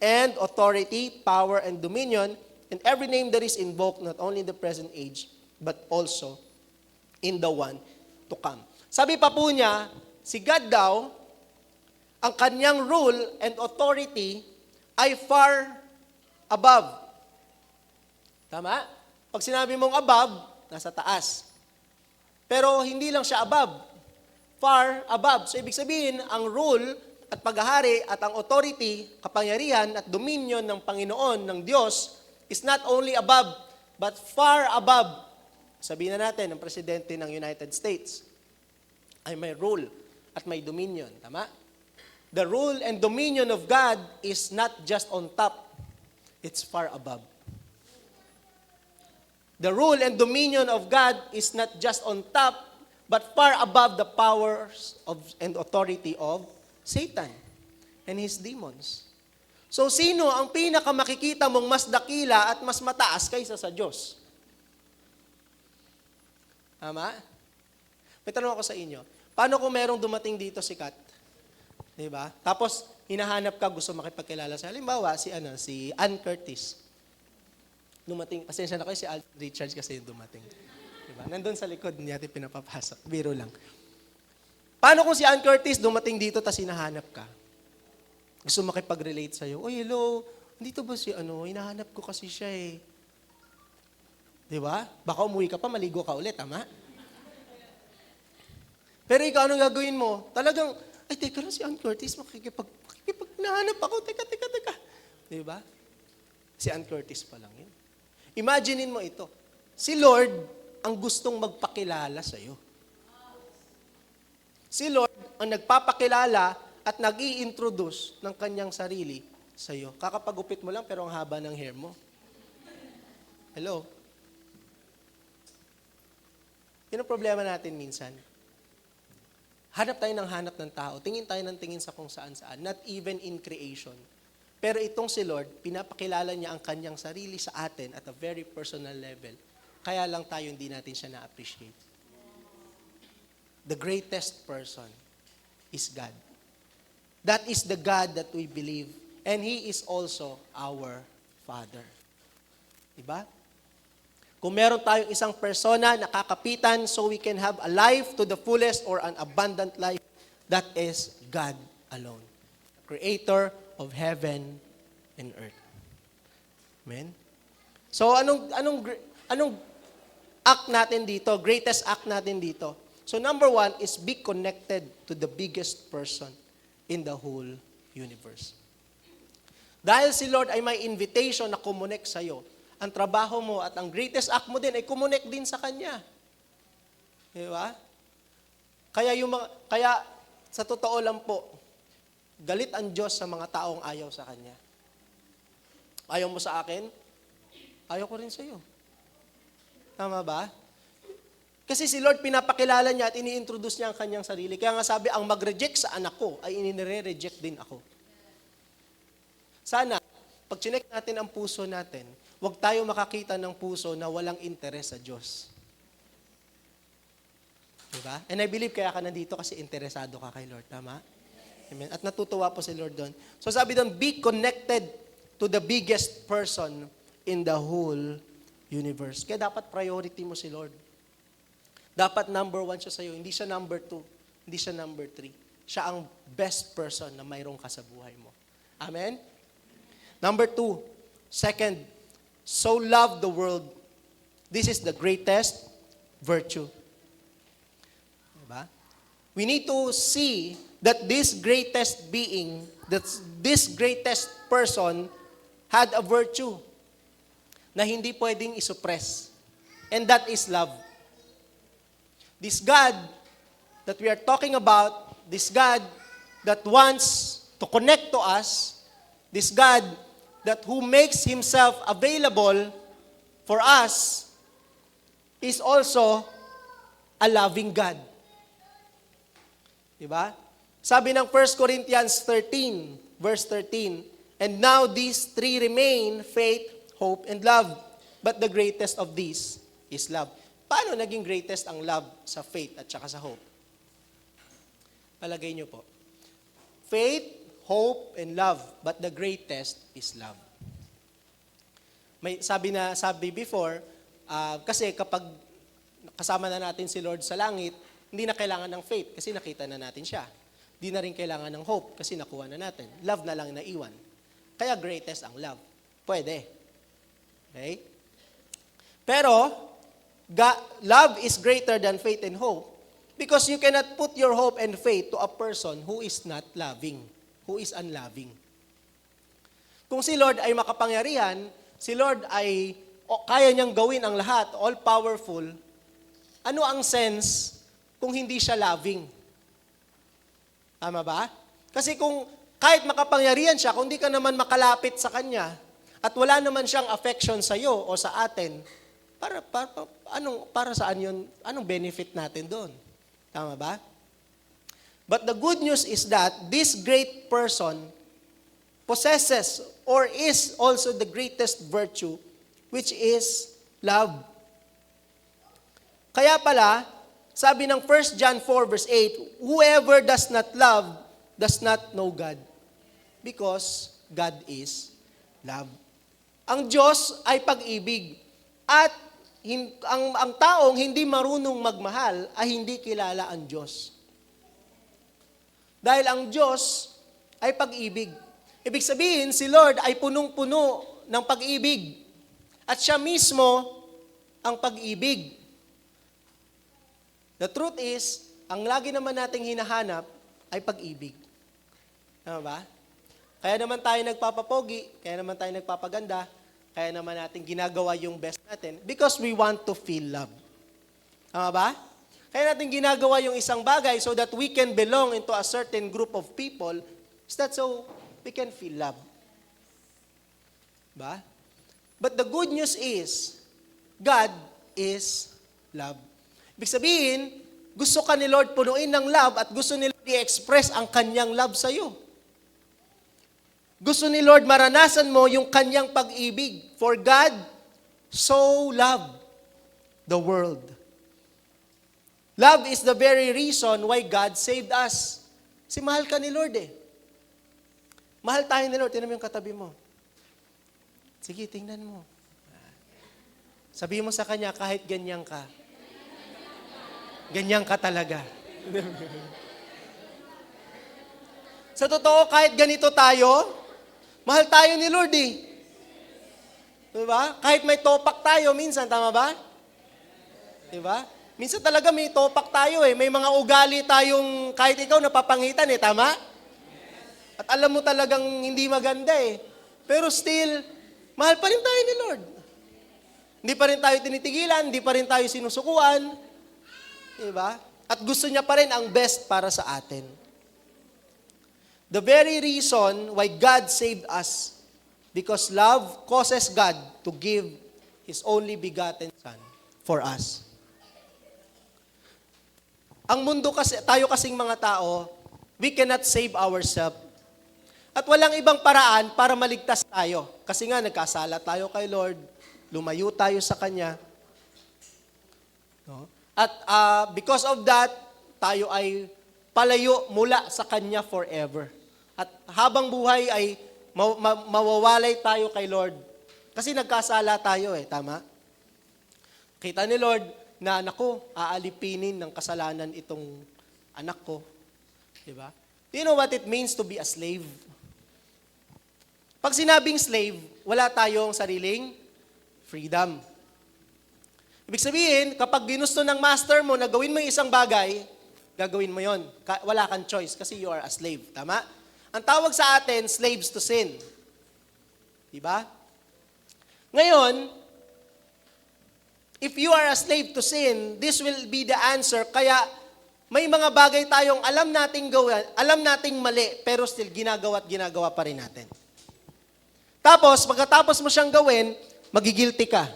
and authority, power and dominion, and every name that is invoked not only in the present age, but also in the one to come. Sabi pa po niya, si God daw, ang kanyang rule and authority ay far above. Tama? Pag sinabi mong above, nasa taas. Pero hindi lang siya above. Far above. So ibig sabihin, ang rule at paghahari at ang authority, kapangyarihan at dominion ng Panginoon, ng Diyos, is not only above, but far above. Sabihin na natin, ang presidente ng United States ay may rule at may dominion. Tama? The rule and dominion of God is not just on top, it's far above. The rule and dominion of God is not just on top, but far above the powers and authority of Satan and his demons. So sino ang pinakamakikita mong mas dakila at mas mataas kaysa sa Diyos? Tama? May tanong ako sa inyo. Paano kung merong dumating dito si Kat? Diba? Tapos, hinahanap ka, gusto makipagkilala sa halimbawa, si Ann Curtis. Dumating, pasensya na kayo, si Alfred Richards kasi yung dumating. Diba? Nandun sa likod, hindi natin pinapapasok. Biro lang. Paano kung si Ann Curtis dumating dito, tapos hinahanap ka? Gusto makipag-relate sa'yo. Oy, hello, dito ba si hinahanap ko kasi siya eh. Diba? Baka umuwi ka pa, maligo ka ulit, tama? Pero ikaw, anong gagawin mo? Talagang, ay, teka lang si Ann Curtis, nahanap ako, teka. Diba? Si Ann Curtis pa lang yun. Imaginein mo ito. Si Lord ang gustong magpakilala sa'yo. Si Lord ang nagpapakilala at nag-i-introduce ng kanyang sarili sa'yo. Kakapagupit mo lang pero ang haba ng hair mo. Hello? Yun ang problema natin minsan. Hanap tayo ng tao. Tingin tayo ng tingin sa kung saan-saan. Not even in creation. Pero itong si Lord, pinapakilala niya ang kanyang sarili sa atin at a very personal level. Kaya lang tayo hindi natin siya na-appreciate. The greatest person is God. That is the God that we believe. And He is also our Father. Diba? Kung meron tayong isang persona na kakapitan so we can have a life to the fullest or an abundant life, that is God alone. Creator of heaven and earth. Amen? So, anong act natin dito? Greatest act natin dito. So, number 1 is be connected to the biggest person in the whole universe. Dahil si Lord ay may invitation na kumonek sa'yo, ang trabaho mo at ang greatest act mo din ay kumonek din sa Kanya. Di ba? Kaya sa totoo lang po, galit ang Diyos sa mga taong ayaw sa Kanya. Ayaw mo sa akin? Ayaw ko rin sa iyo. Tama ba? Kasi si Lord pinapakilala niya at ini-introduce niya ang kanyang sarili. Kaya nga sabi, ang mag-reject sa anak ko ay inire-reject din ako. Sana, pag chinek natin ang puso natin, huwag tayo makakita ng puso na walang interes sa Diyos. Diba? And I believe kaya ka nandito kasi interesado ka kay Lord. Tama? Amen. At natutuwa po si Lord doon. So sabi doon, be connected to the biggest person in the whole universe. Kaya dapat priority mo si Lord. Dapat number 1 siya sa'yo. Hindi siya number 2. Hindi siya number 3. Siya ang best person na mayroon ka sa buhay mo. Amen? Number 2. Second, so love the world. This is the greatest virtue. Diba? We need to see that this greatest being, that this greatest person had a virtue na hindi pwedeng isuppress. And that is love. This God that we are talking about, this God that wants to connect to us, this God that who makes Himself available for us, is also a loving God. Diba? Sabi ng 1 Corinthians 13, verse 13, and now these three remain, faith, hope, and love. But the greatest of these is love. Paano naging greatest ang love sa faith at saka sa hope? Palagay niyo po. Faith, hope, and love. But the greatest is love. Sabi before, kasi kapag kasama na natin si Lord sa langit, hindi na kailangan ng faith kasi nakita na natin siya. Hindi na rin kailangan ng hope kasi nakuha na natin. Love na lang naiwan. Kaya greatest ang love. Pwede. Okay? Pero, love is greater than faith and hope because you cannot put your hope and faith to a person who is not loving, who is unloving. Kung si Lord ay makapangyarihan, si Lord ay kaya niyang gawin ang lahat, all-powerful, ano ang sense kung hindi siya loving? Tama ba? Kasi kung kahit makapangyarihan siya, kung di ka naman makalapit sa Kanya, at wala naman siyang affection sa iyo o sa atin, para saan yun? Anong benefit natin doon? Tama ba? But the good news is that this great person possesses or is also the greatest virtue, which is love. Kaya pala, sabi ng 1 John 4 verse 8, whoever does not love does not know God, because God is love. Ang Diyos ay pag-ibig, at ang taong hindi marunong magmahal ay hindi kilala ang Diyos. Dahil ang Diyos ay pag-ibig. Ibig sabihin, si Lord ay punong-puno ng pag-ibig. At siya mismo ang pag-ibig. The truth is, ang lagi naman nating hinahanap ay pag-ibig. Tama ba? Kaya naman tayo nagpapapogi, kaya naman tayo nagpapaganda, kaya naman natin ginagawa yung best natin because we want to feel love. Tama ba? Kaya natin ginagawa yung isang bagay so that we can belong into a certain group of people, is that so we can feel love. Ba? But the good news is, God is love. Ibig sabihin, gusto ka ni Lord punuin ng love at gusto ni Lord i-express ang kanyang love sa iyo. Gusto ni Lord maranasan mo yung kanyang pag-ibig. For God so loved the world. Love is the very reason why God saved us. Kasi mahal ka ni Lord eh. Mahal tayo ni Lord. Tingnan mo yung katabi mo. Sige, tingnan mo. Sabihin mo sa kanya, kahit ganyan ka. Ganyan ka talaga. Sa totoo, kahit ganito tayo, mahal tayo ni Lord eh. Diba? Kahit may topak tayo minsan, tama ba? Diba? Minsan talaga may topak tayo eh. May mga ugali tayong kahit ikaw napapangitan eh, tama? At alam mo talagang hindi maganda eh. Pero still, mahal pa rin tayo ni Lord. Hindi pa rin tayo tinitigilan, hindi pa rin tayo sinusukuan. Diba? At gusto niya pa rin ang best para sa atin. The very reason why God saved us, because love causes God to give His only begotten Son for us. Ang mundo kasi, tayo kasing mga tao, we cannot save ourselves. At walang ibang paraan para maligtas tayo. Kasi nga, nagkasala tayo kay Lord, lumayo tayo sa Kanya. No? At because of that, tayo ay palayo mula sa Kanya forever. At habang buhay ay mawawalay tayo kay Lord. Kasi nagkasala tayo eh, tama? Kita ni Lord na, naku, aalipinin ng kasalanan itong anak ko. Diba? Do you know what it means to be a slave? Pag sinabing slave, wala tayong sariling freedom. Ibig sabihin, kapag ginusto ng master mo na gawin mo yung isang bagay, gagawin mo yon. Wala kang choice kasi you are a slave. Tama? Ang tawag sa atin, slaves to sin. Diba? Ngayon, if you are a slave to sin, this will be the answer. Kaya, may mga bagay tayong alam nating gawin, alam nating mali, pero still ginagawa at ginagawa pa rin natin. Tapos, pagkatapos mo siyang gawin, magigilty ka.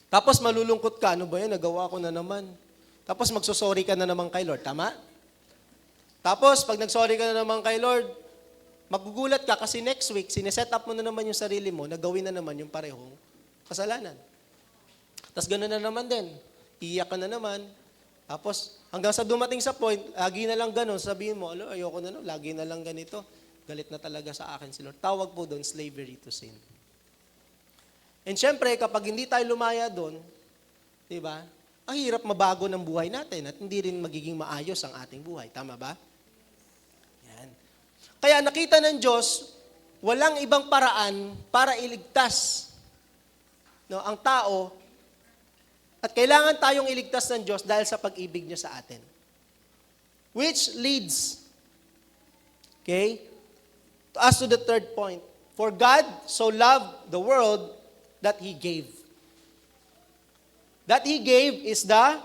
Tapos malulungkot ka, ano ba yan, nagawa ko na naman. Tapos magsusorry ka na naman kay Lord, tama? Tapos, pag nagsorry ka na naman kay Lord, magugulat ka kasi next week, sineset up mo na naman yung sarili mo, nagawin na naman yung parehong kasalanan. Tapos gano'n na naman din. Iiyak ka na naman. Tapos, hanggang sa dumating sa point, lagi na lang gano'n, sabihin mo, ayoko na, lagi na lang ganito. Galit na talaga sa akin si Lord. Tawag po doon, slavery to sin. And syempre, kapag hindi tayo lumaya doon, di ba, ang hirap mabago ng buhay natin at hindi rin magiging maayos ang ating buhay. Tama ba? Yan. Kaya nakita ng Diyos, walang ibang paraan para iligtas no, ang tao, at kailangan tayong iligtas ng Diyos dahil sa pag-ibig niya sa atin. Which leads, okay, to us to the third point. For God so loved the world that He gave. That He gave is the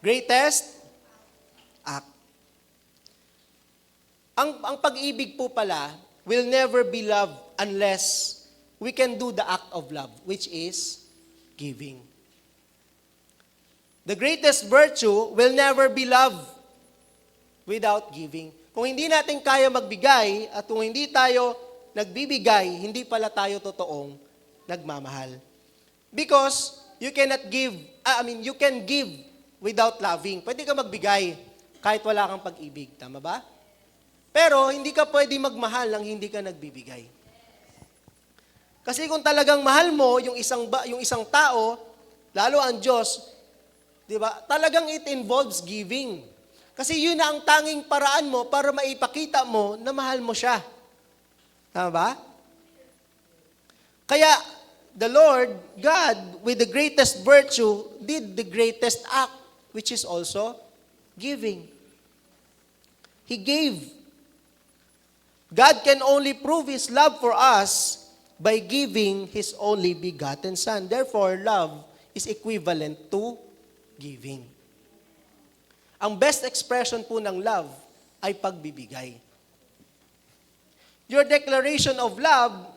greatest act. Ang pag-ibig po pala will never be love unless we can do the act of love, which is giving. The greatest virtue will never be love without giving. Kung hindi natin kaya magbigay at kung hindi tayo nagbibigay, hindi pala tayo totoong nagmamahal. Because you cannot give, you can give without loving. Pwede ka magbigay kahit wala kang pag-ibig. Tama ba? Pero hindi ka pwede magmahal nang hindi ka nagbibigay. Kasi kung talagang mahal mo yung isang tao, lalo ang Diyos, 'di ba? Talagang it involves giving. Kasi yun na ang tanging paraan mo para maipakita mo na mahal mo siya. Tama ba? Kaya the Lord God with the greatest virtue did the greatest act, which is also giving. He gave. God can only prove His love for us by giving His only begotten Son. Therefore, love is equivalent to giving. Ang best expression po ng love ay pagbibigay. Your declaration of love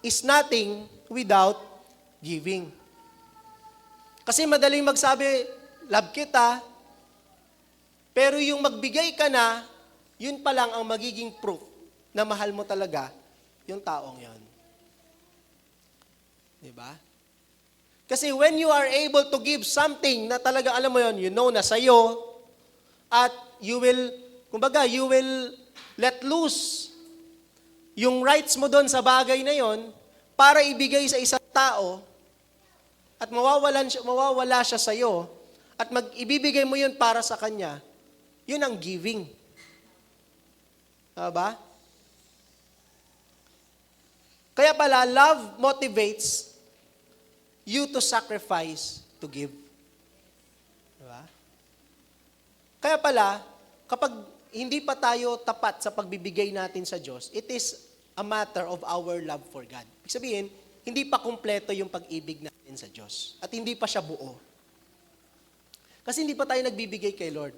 is nothing without giving. Kasi madaling magsabi, love kita, pero yung magbigay ka na, yun pa lang ang magiging proof na mahal mo talaga yung taong yon. Diba? Kasi when you are able to give something na talaga, alam mo yon, you know na sa'yo, at you will, kumbaga, you will let loose yung rights mo doon sa bagay na yon para ibigay sa isang tao at mawawala siya sa'yo at ibibigay mo yun para sa kanya, yun ang giving. Diba? Kaya pala, love motivates you to sacrifice to give. Diba? Kaya pala, kapag hindi pa tayo tapat sa pagbibigay natin sa Diyos, it is a matter of our love for God. Ibig sabihin, hindi pa kumpleto yung pag-ibig natin sa Diyos. At hindi pa siya buo. Kasi hindi pa tayo nagbibigay kay Lord.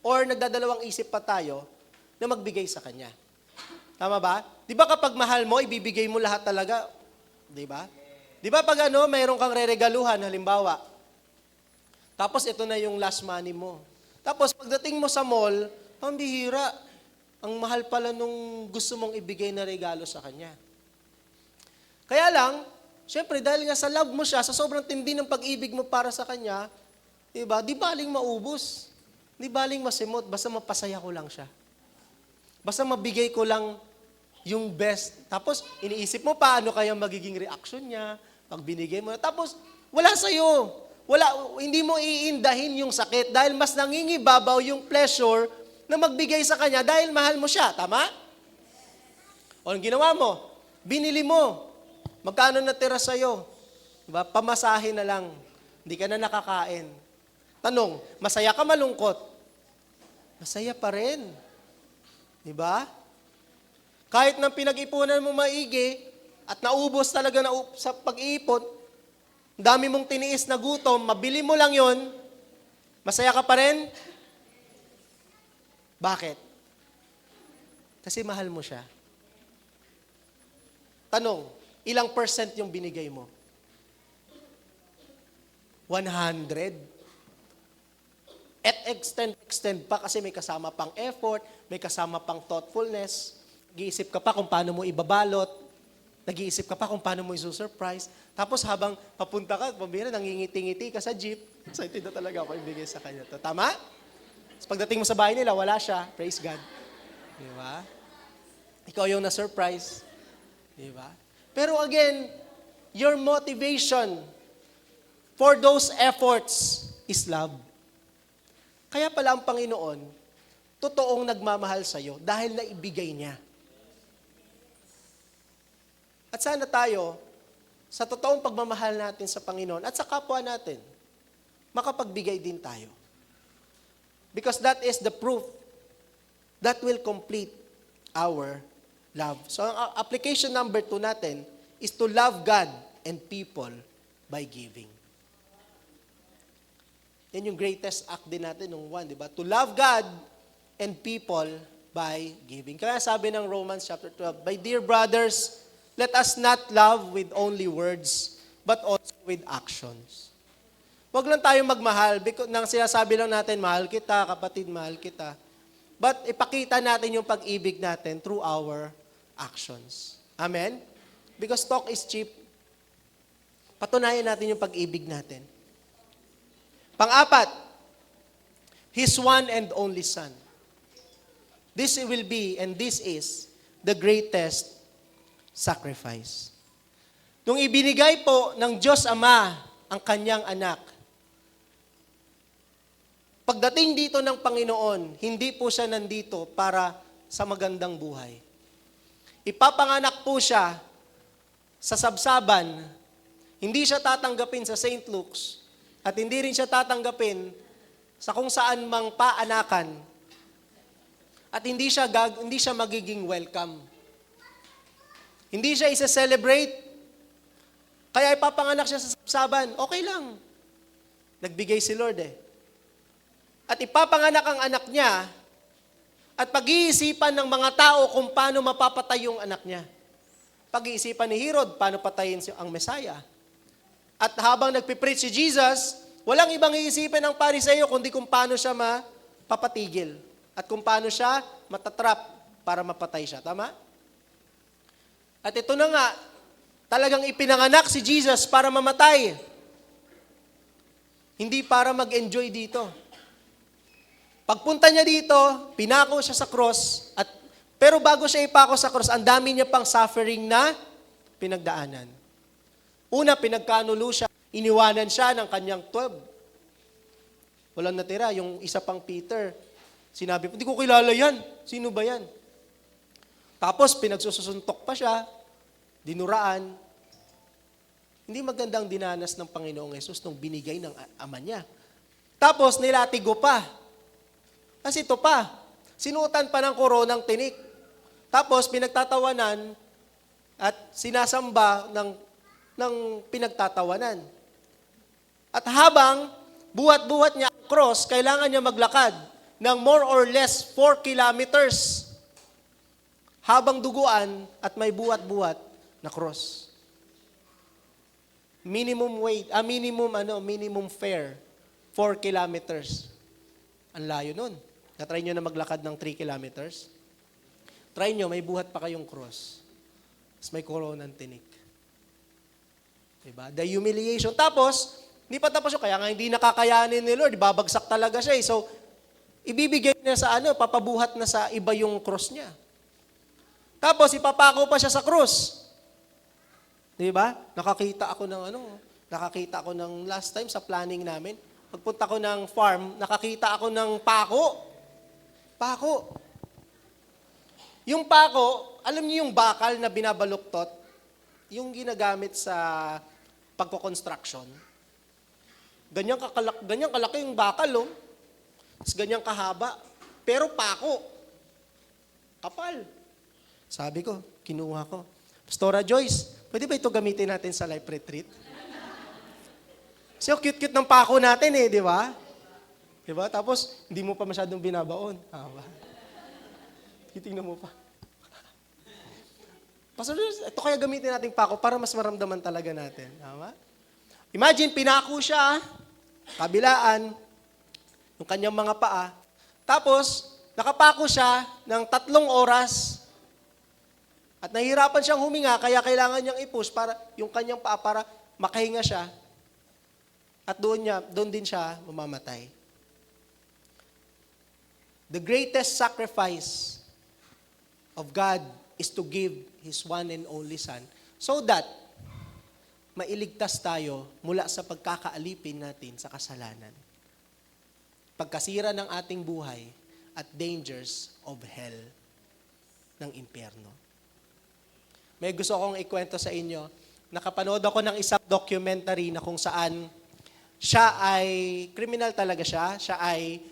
Or nagdadalawang isip pa tayo na magbigay sa Kanya. Tama ba? Di ba kapag mahal mo, ibibigay mo lahat talaga? Di ba? Di ba pag mayroon kang reregaluhan, halimbawa, tapos ito na yung last money mo. Tapos pagdating mo sa mall, ang bihira, ang mahal pala nung gusto mong ibigay na regalo sa kanya. Kaya lang, syempre dahil nga sa love mo siya, sa sobrang tindi ng pag-ibig mo para sa kanya, diba, di baling maubos, di baling masimot, basta mapasaya ko lang siya. Basta mabigay ko lang yung best. Tapos, iniisip mo paano kaya magiging reaction niya pag binigay mo. Tapos, wala sa'yo. Hindi mo iindahin yung sakit dahil mas nangingibabaw yung pleasure na magbigay sa kanya dahil mahal mo siya. Tama? O, ang ginawa mo? Binili mo. Magkano natira sa'yo? Diba? Pamasahe na lang. Hindi ka na nakakain. Tanong, masaya ka malungkot? Masaya pa rin. Diba? Kahit nang pinag-ipunan mo maigi at naubos talaga sa pag-iipon, dami mong tiniis na gutom, mabili mo lang yon, masaya ka pa rin? Bakit? Kasi mahal mo siya. Tanong, ilang percent yung binigay mo? 100? At extend pa kasi may kasama pang effort, may kasama pang thoughtfulness. Nag-iisip ka pa kung paano mo ibabalot. Nag-iisip ka pa kung paano mo i-surprise. Tapos habang papunta ka, pambira, nangingiti-ngiti ka sa jeep. Excited na talaga ako ibigay sa kanya. Tama? So, pagdating mo sa bahay nila, wala siya. Praise God. Di ba? Ikaw yung na-surprise. Di ba? Pero again, your motivation for those efforts is love. Kaya pala ang Panginoon, totoong nagmamahal sa'yo dahil naibigay niya. At sana tayo, sa totoong pagmamahal natin sa Panginoon at sa kapwa natin, makapagbigay din tayo. Because that is the proof that will complete our love. So ang application number 2 natin is to love God and people by giving. Yan yung greatest act din natin nung 1, di ba? To love God and people by giving. Kaya sabi ng Romans chapter 12, "My dear brothers, let us not love with only words, but also with actions." Huwag lang tayo magmahal, nang sinasabi lang natin, mahal kita, kapatid, mahal kita. But ipakita natin yung pag-ibig natin through our actions. Amen? Because talk is cheap. Patunayan natin yung pag-ibig natin. Pang-apat, His one and only Son. This will be, and this is, the greatest sacrifice. Nung ibinigay po ng Diyos Ama ang kanyang anak, pagdating dito ng Panginoon, hindi po siya nandito para sa magandang buhay. Ipapanganak po siya sa sabsaban, hindi siya tatanggapin sa St. Luke's, at hindi rin siya tatanggapin sa kung saan mang paanakan, at hindi siya magiging welcome. Hindi siya isa-celebrate, kaya ipapanganak siya sa sabsaban, okay lang. Nagbigay si Lord At ipapanganak ang anak niya, at pag-iisipan ng mga tao kung paano mapapatay yung anak niya. Pag-iisipan ni Herod, paano patayin ang Messiah. At habang nagpipreach si Jesus, walang ibang iisipin ng Pariseo kundi kung paano siya mapapatigil. At kung paano siya matatrap para mapatay siya. Tama? At ito na nga, talagang ipinanganak si Jesus para mamatay. Hindi para mag-enjoy dito. Pagpunta niya dito, pinako siya sa cross, pero bago siya ipako sa cross, ang dami niya pang suffering na pinagdaanan. Una, pinagkanulo siya, iniwanan siya ng kanyang 12. Walang natira, yung isa pang Peter, sinabi po, hindi ko kilala yan, sino ba yan? Tapos pinagsusuntok pa siya, dinuraan. Hindi magandang dinanas ng Panginoong Yesus nung binigay ng ama niya. Tapos nilatigo pa. Kasi ito pa, sinuotan pa ng koronang tinik. Tapos pinagtatawanan at sinasamba ng pinagtatawanan. At habang buhat-buhat niya ang cross, kailangan niya maglakad ng more or less 4 kilometers habang duguan at may buhat-buhat na cross. Minimum fare, 4 kilometers. Ang layo nun. Na-try nyo na maglakad ng 3 kilometers? Try nyo, may buhat pa kayong cross. Tapos may koronang tinik. Diba? The humiliation. Tapos, hindi pa tapos yun, kaya nga hindi nakakayanin ni Lord, babagsak talaga siya. So, ibibigay niya sa papabuhat na sa iba yung cross niya. Tapos, ipapako pa siya sa cross. Diba? Nakakita ako ng last time sa planning namin. Pagpunta ko ng farm, nakakita ako ng pako. Pako. Yung pako, alam niyo yung bakal na binabaluktot, yung ginagamit sa pagko-construction. Ganyan kalaki yung bakal, Tapos ganyan kahaba. Pero pako. Kapal. Sabi ko, kinuha ko. Pastora Joyce, pwede ba ito gamitin natin sa life retreat? Kasi cute-cute ng pako natin di ba? Di ba? Tapos, hindi mo pa masyadong binabaon. Ba? Titingnan mo pa. Pastor, ito kaya gamitin natin pako para mas maramdaman talaga natin. Tama? Imagine, pinako siya, kabilaan, yung kanyang mga paa. Tapos, nakapako siya ng 3 oras. At nahihirapan siyang huminga, kaya kailangan niyang i-push para yung kanyang paa para makahinga siya. At doon din siya mamamatay. The greatest sacrifice of God is to give His one and only Son so that mailigtas tayo mula sa pagkakaalipin natin sa kasalanan, pagkasira ng ating buhay, at dangers of hell, ng impyerno. May gusto kong ikwento sa inyo. nakapanood ako ng isang documentary na kung saan siya ay, criminal talaga siya. Siya ay,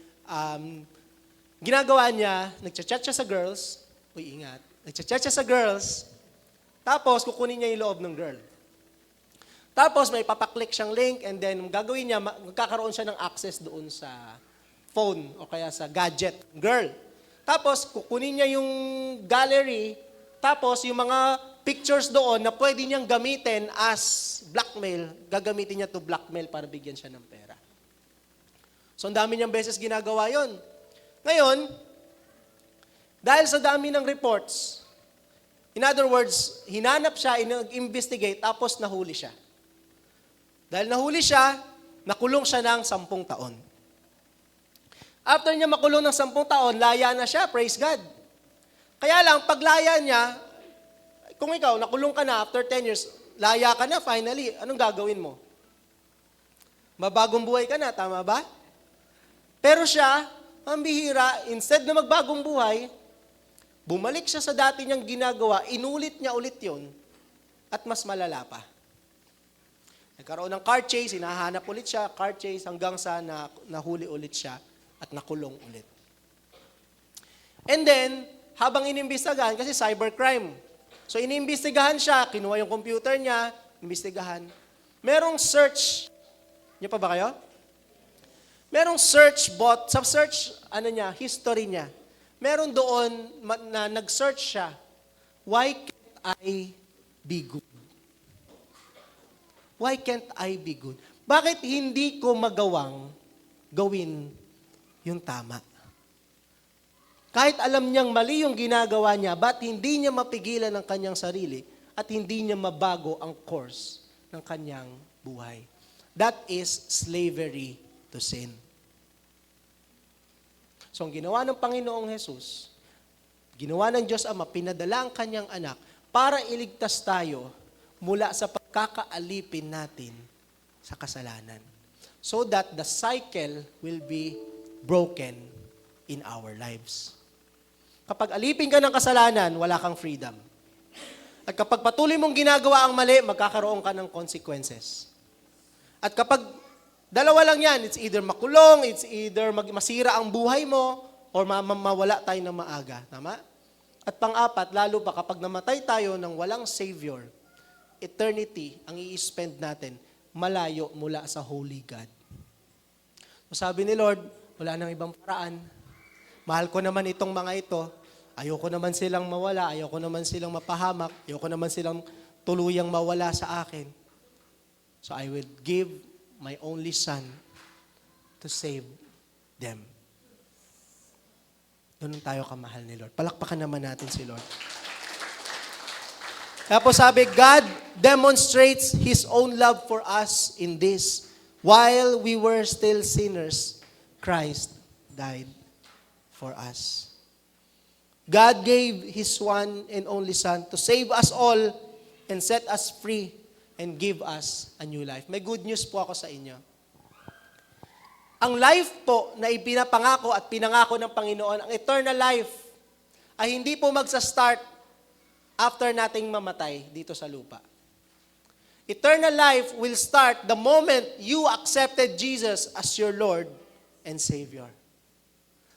ginagawa niya, nagchat-chat siya sa girls. Uy, ingat. Nagchat-chat siya sa girls. Tapos, kukunin niya yung loob ng girl. Tapos, may papaklik siyang link and then gagawin niya, magkakaroon siya ng access doon sa phone o kaya sa gadget. Girl. Tapos, kukunin niya yung gallery. Tapos, yung mga pictures doon na pwede niyang gamitin as blackmail, gagamitin niya to blackmail para bigyan siya ng pera. So, ang dami niyang beses ginagawa yon. Ngayon, dahil sa dami ng reports, in other words, hinanap siya, nag-investigate, tapos nahuli siya. Dahil nahuli siya, nakulong siya ng 10 taon. After niya makulong ng 10 taon, laya na siya, praise God. Kaya lang, paglaya niya, kung ikaw, nakulong ka na after 10 years, laya ka na finally, anong gagawin mo? Mabagong buhay ka na, tama ba? Pero siya, ang bihira, instead na magbagong buhay, bumalik siya sa dati niyang ginagawa, inulit niya ulit yon at mas malala pa. Nagkaroon ng car chase, hinahanap ulit siya, car chase hanggang sa nahuli ulit siya at nakulong ulit. And then, habang inimbestigahan, kasi cybercrime, so, iniimbestigahan siya, kinuha yung computer niya, imbestigahan. Merong search, niyo pa ba kayo? Merong search bot, sa search, history niya. Meron doon na nag-search siya, why can't I be good? Why can't I be good? Bakit hindi ko magawang gawin yung tama? Kahit alam niyang mali yung ginagawa niya, ba't hindi niya mapigilan ang kanyang sarili at hindi niya mabago ang course ng kanyang buhay? That is slavery to sin. So, ang ginawa ng Panginoong Jesus, ginawa ng Diyos Ama, pinadala ang kanyang anak para iligtas tayo mula sa pagkakaalipin natin sa kasalanan. So that the cycle will be broken in our lives. Kapag alipin ka ng kasalanan, wala kang freedom. At kapag patuloy mong ginagawa ang mali, magkakaroon ka ng consequences. At kapag dalawa lang yan, it's either makulong, it's either masira ang buhay mo, or mawala tayo ng maaga. Tama? At pang-apat, lalo pa kapag namatay tayo ng walang Savior, eternity ang i-spend natin malayo mula sa Holy God. So sabi ni Lord, wala nang ibang paraan. Mahal ko naman itong mga ito. Ayoko naman silang mawala. Ayoko naman silang mapahamak. Ayoko naman silang tuluyang mawala sa akin. So I will give my only Son to save them. Ganun tayo kamahal ni Lord. Palakpakan naman natin si Lord. Kaya po sabi, God demonstrates His own love for us in this. While we were still sinners, Christ died for us. God gave His one and only Son to save us all and set us free and give us a new life. May good news po ako sa inyo. Ang life po na ipinapangako at pinangako ng Panginoon, ang eternal life, ay hindi po magsa-start after nating mamatay dito sa lupa. Eternal life will start the moment you accepted Jesus as your Lord and Savior.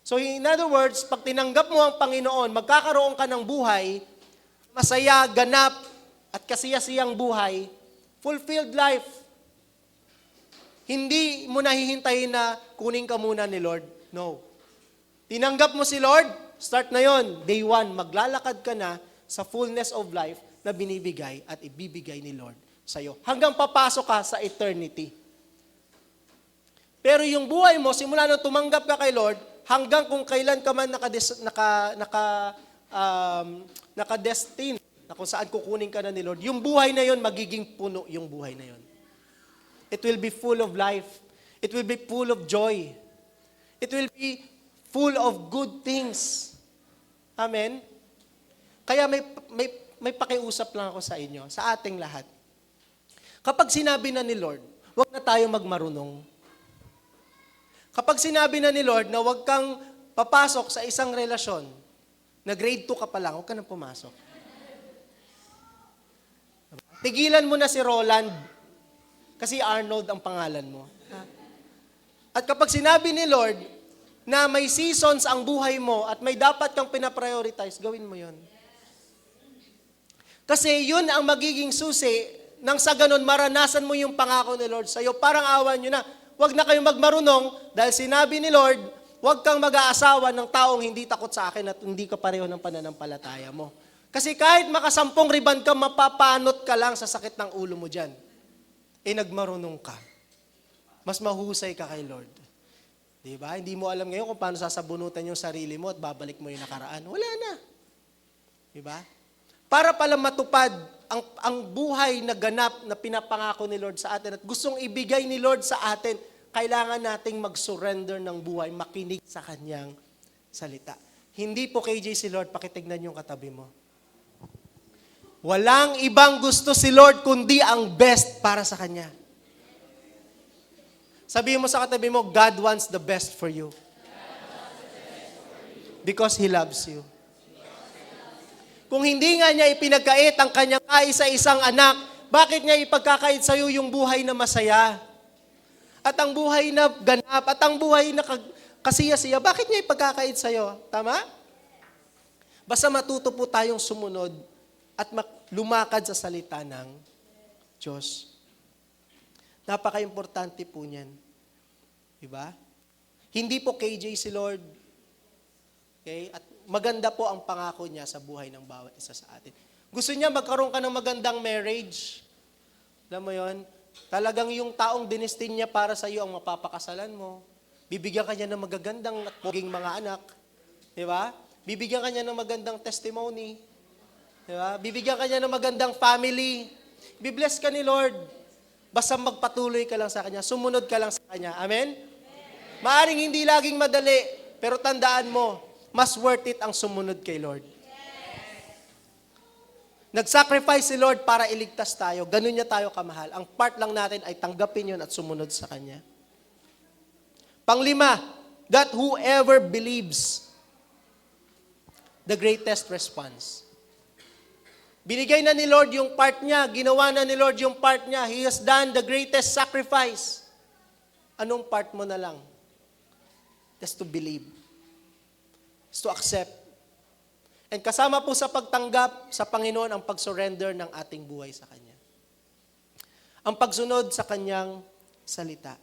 So in other words, pag tinanggap mo ang Panginoon, magkakaroon ka ng buhay, masaya, ganap, at kasiyasiyang buhay, fulfilled life. Hindi mo nahihintayin na kunin ka muna ni Lord. No. Tinanggap mo si Lord, start na yon. Day 1, maglalakad ka na sa fullness of life na binibigay at ibibigay ni Lord sa'yo. Hanggang papasok ka sa eternity. Pero yung buhay mo, simula nung tumanggap ka kay Lord, hanggang kung kailan ka man nakadestin, na kung saan kukunin ka na ni Lord, yung buhay na yon magiging puno yung buhay na yon. It will be full of life. It will be full of joy. It will be full of good things. Amen? Kaya may pakiusap lang ako sa inyo, sa ating lahat. Kapag sinabi na ni Lord, huwag na tayo magmarunong. Kapag sinabi na ni Lord na huwag kang papasok sa isang relasyon, na grade 2 ka pa lang, huwag ka nang pumasok. Diba? Tigilan mo na si Roland. Kasi Arnold ang pangalan mo. At kapag sinabi ni Lord na may seasons ang buhay mo at may dapat kang pinaprioritize, gawin mo yon. Kasi yun ang magiging susi nang sa ganun maranasan mo yung pangako ni Lord sa'yo. Parang awan nyo na, huwag na kayong magmarunong dahil sinabi ni Lord, huwag kang mag-aasawa ng taong hindi takot sa akin at hindi ka pareho ng pananampalataya mo. Kasi kahit makasampung riban ka, mapapanot ka lang sa sakit ng ulo mo dyan. Nagmarunong ka. Mas mahusay ka kay Lord. Diba? Hindi mo alam ngayon kung paano sasabunutan yung sarili mo at babalik mo yung nakaraan. Wala na. Diba? Para pala matupad ang buhay na ganap na pinapangako ni Lord sa atin at gustong ibigay ni Lord sa atin, kailangan nating mag-surrender ng buhay, makinig sa Kanyang salita. Hindi po KJ si Lord, pakitignan yung katabi mo. Walang ibang gusto si Lord kundi ang best para sa Kanya. Sabihin mo sa katabi mo, God wants the best for you. Because He loves you. Kung hindi nga niya ipinagkait ang kanyang kaisa-isang anak, bakit niya ipagkakait sa iyo yung buhay na masaya? At ang buhay na ganap, at ang buhay na kasiya-siya, bakit niya ipagkakait sa iyo? Tama? Basta matuto po tayong sumunod at lumakad sa salita ng Diyos. Napaka-importante po niyan. Diba? Hindi po KJ si Lord. Okay? At maganda po ang pangako niya sa buhay ng bawat isa sa atin. Gusto niya magkaroon ka ng magandang marriage. Alam mo yon? Talagang yung taong dinestin niya para sa iyo ang mapapakasalan mo. Bibigyan ka niya ng magagandang at poging mga anak. Diba? Bibigyan ka niya ng magandang testimony. Diba? Bibigyan ka niya ng magandang family. Bibless ka ni Lord. Basta magpatuloy ka lang sa Kanya. Sumunod ka lang sa Kanya. Amen? Maaring hindi laging madali, pero tandaan mo, mas worth it ang sumunod kay Lord. Nag-sacrifice si Lord para iligtas tayo. Ganun niya tayo kamahal. Ang part lang natin ay tanggapin yun at sumunod sa Kanya. Panglima, that whoever believes, the greatest response. Binigay na ni Lord yung part niya. Ginawa na ni Lord yung part niya. He has done the greatest sacrifice. Anong part mo na lang? Just to believe. Just to accept. And kasama po sa pagtanggap sa Panginoon ang pag-surrender ng ating buhay sa Kanya. Ang pagsunod sa Kanyang salita.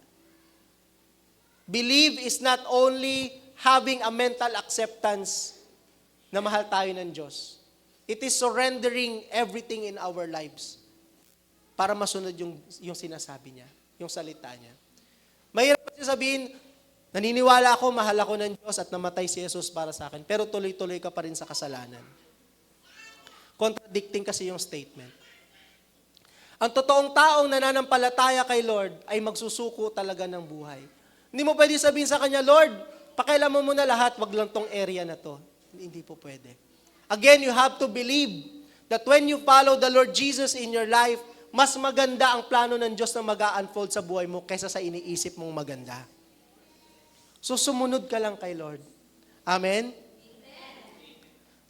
Believe is not only having a mental acceptance na mahal tayo ng Diyos. It is surrendering everything in our lives para masunod yung sinasabi niya, yung salita niya. Mahirap siya sabihin, naniniwala ako, mahal ako ng Diyos at namatay si Jesus para sa akin, pero tuloy-tuloy ka pa rin sa kasalanan. Contradicting kasi yung statement. Ang totoong taong nananampalataya kay Lord ay magsusuko talaga ng buhay. Hindi mo pwede sabihin sa Kanya, Lord, pakailaman mo na lahat, wag lang tong area na to. Hindi po pwede. Again, you have to believe that when you follow the Lord Jesus in your life, mas maganda ang plano ng Diyos na mag-unfold sa buhay mo kaysa sa iniisip mong maganda. So, sumunod ka lang kay Lord. Amen?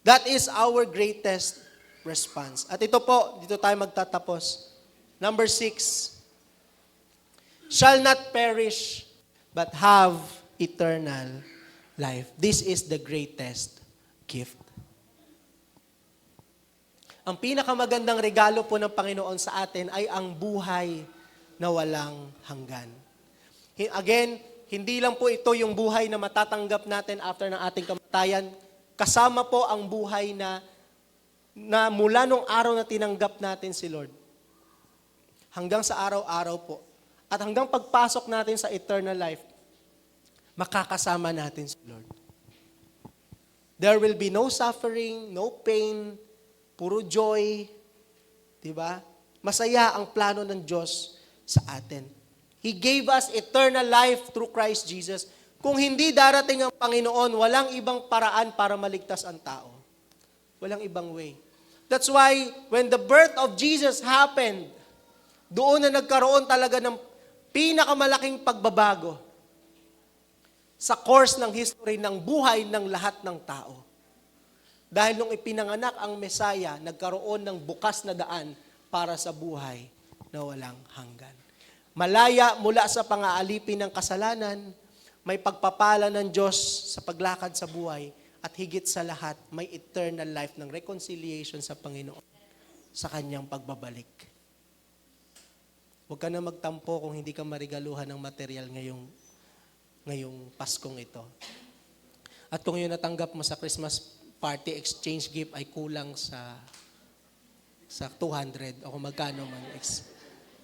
That is our greatest response. At ito po, dito tayo magtatapos. Number 6, shall not perish, but have eternal life. This is the greatest gift. Ang pinakamagandang regalo po ng Panginoon sa atin ay ang buhay na walang hanggan. Again, hindi lang po ito yung buhay na matatanggap natin after ng ating kamatayan. Kasama po ang buhay na mula nung araw na tinanggap natin si Lord. Hanggang sa araw-araw po. At hanggang pagpasok natin sa eternal life, makakasama natin si Lord. There will be no suffering, no pain, puro joy, di ba? Masaya ang plano ng Diyos sa atin. He gave us eternal life through Christ Jesus. Kung hindi darating ang Panginoon, walang ibang paraan para maligtas ang tao. Walang ibang way. That's why, when the birth of Jesus happened, doon na nagkaroon talaga ng pinakamalaking pagbabago sa course ng history ng buhay ng lahat ng tao. Dahil nung ipinanganak ang Mesaya, nagkaroon ng bukas na daan para sa buhay na walang hanggan. Malaya mula sa pang-aalipin ng kasalanan, may pagpapala ng Diyos sa paglakad sa buhay, at higit sa lahat, may eternal life ng reconciliation sa Panginoon sa kanyang pagbabalik. Huwag ka na magtampo kung hindi ka marigaluhan ng material ngayong Paskong ito. At kung yun natanggap mo sa Christmas party exchange gift ay kulang sa 200 o kung magkano man.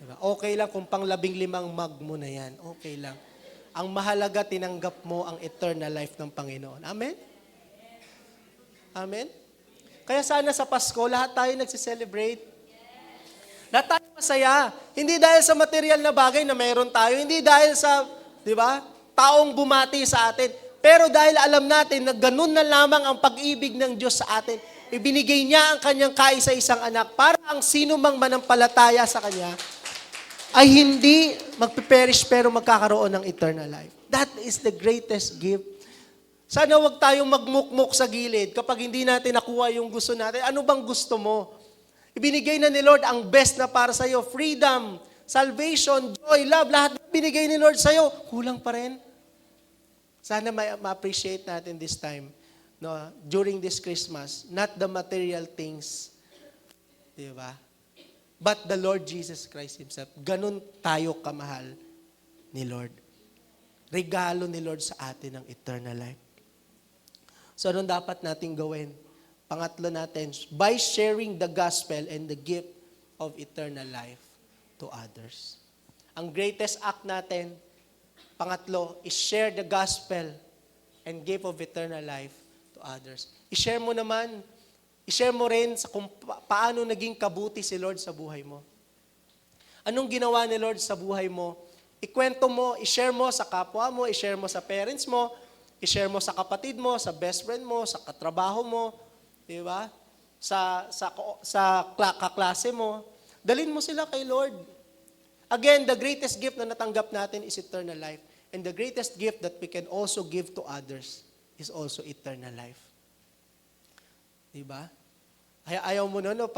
Diba? Okay lang kung pang 15 mug mo na yan. Okay lang. Ang mahalaga, tinanggap mo ang eternal life ng Panginoon. Amen? Amen? Kaya sana sa Pasko, lahat tayo nagsiselebrate. Lahat tayo masaya. Hindi dahil sa material na bagay na mayroon tayo. Hindi dahil sa, di ba, taong bumati sa atin. Pero dahil alam natin na ganun na lamang ang pag-ibig ng Diyos sa atin, ibinigay niya ang kanyang kaisa-isang anak para ang sino mang manampalataya sa kanya ay hindi magpiperish pero magkakaroon ng eternal life. That is the greatest gift. Sana wag tayong magmukmuk sa gilid kapag hindi natin nakuha yung gusto natin. Ano bang gusto mo? Ibinigay na ni Lord ang best na para sa iyo. Freedom, salvation, joy, love, lahat binigay ni Lord sa iyo. Kulang pa rin. Sana ma-appreciate natin this time, no, during this Christmas, not the material things, di ba? But the Lord Jesus Christ Himself. Ganun tayo kamahal ni Lord. Regalo ni Lord sa atin ang eternal life. So anong dapat natin gawin? Pangatlo natin, by sharing the gospel and the gift of eternal life to others. Ang greatest act natin, pangatlo, is share the gospel and gift of eternal life to others. I-share mo naman, i-share mo rin sa kung paano naging kabuti si Lord sa buhay mo. Anong ginawa ni Lord sa buhay mo? Ikwento mo, i-share mo sa kapwa mo, i-share mo sa parents mo, i-share mo sa kapatid mo, sa best friend mo, sa katrabaho mo, di ba? Sa kaklase mo. Dalhin mo sila kay Lord. Again, the greatest gift na natanggap natin is eternal life. And the greatest gift that we can also give to others is also eternal life. Di ba? Ayaw mo no,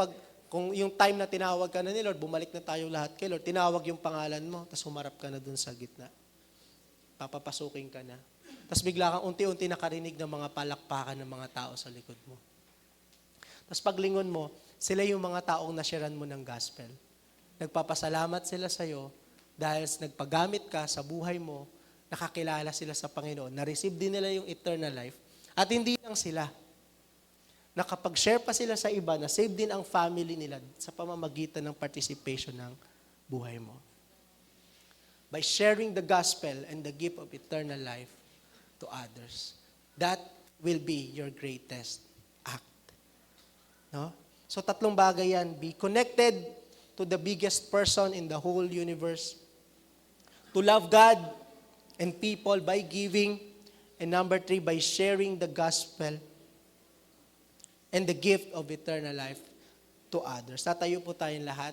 kung yung time na tinawag ka na ni Lord, bumalik na tayo lahat kay Lord, tinawag yung pangalan mo, tapos humarap ka na dun sa gitna. Papapasukin ka na. Tapos bigla kang unti-unti nakarinig ng mga palakpakan ng mga tao sa likod mo. Tapos paglingon mo, sila yung mga taong nasyaran mo ng gospel. Nagpapasalamat sila sa'yo dahil nagpagamit ka sa buhay mo, nakakilala sila sa Panginoon, na-receive din nila yung eternal life. At hindi lang sila. Nakapag-share pa sila sa iba, na save din ang family nila sa pamamagitan ng participation ng buhay mo. By sharing the gospel and the gift of eternal life to others, that will be your greatest act. No? So tatlong bagay yan. Be connected to the biggest person in the whole universe. To love God and people by giving. And number 3, by sharing the gospel and the gift of eternal life to others. Tatayo po tayong lahat.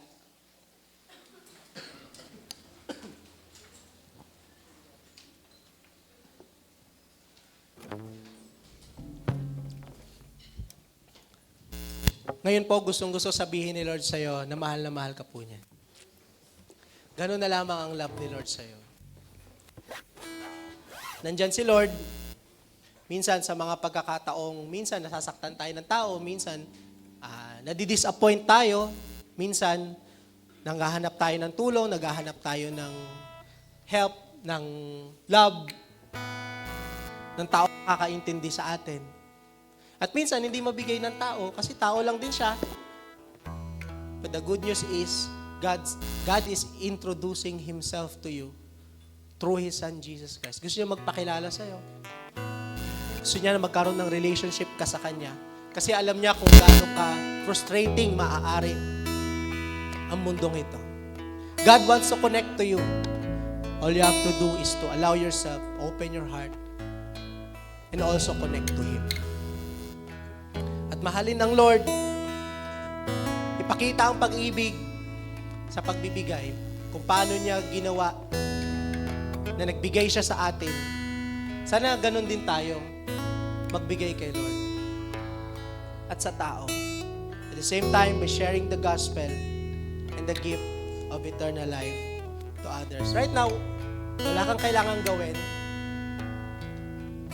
Ngayon po, gustong-gusto sabihin ni Lord sa'yo na mahal ka po niya. Ganun na lamang ang love ni Lord sa'yo. Nandyan si Lord, minsan sa mga pagkakataong, minsan nasasaktan tayo ng tao, minsan nadidisappoint tayo, minsan nanghahanap tayo ng tulong, naghahanap tayo ng help, ng love, ng tao makakaintindi sa atin. At minsan, hindi mabigay ng tao kasi tao lang din siya. But the good news is, God is introducing Himself to you through His Son, Jesus Christ. Gusto niya magpakilala sa'yo. Gusto niya na magkaroon ng relationship ka sa Kanya. Kasi alam niya kung gaano ka frustrating maaari ang mundong ito. God wants to connect to you. All you have to do is to allow yourself, open your heart, and also connect to Him. At mahalin ng Lord, ipakita ang pag-ibig sa pagbibigay, kung paano niya ginawa na nagbigay siya sa atin. Sana ganun din tayo magbigay kay Lord at sa tao. At the same time, by sharing the gospel and the gift of eternal life to others. Right now, wala kang kailangang gawin.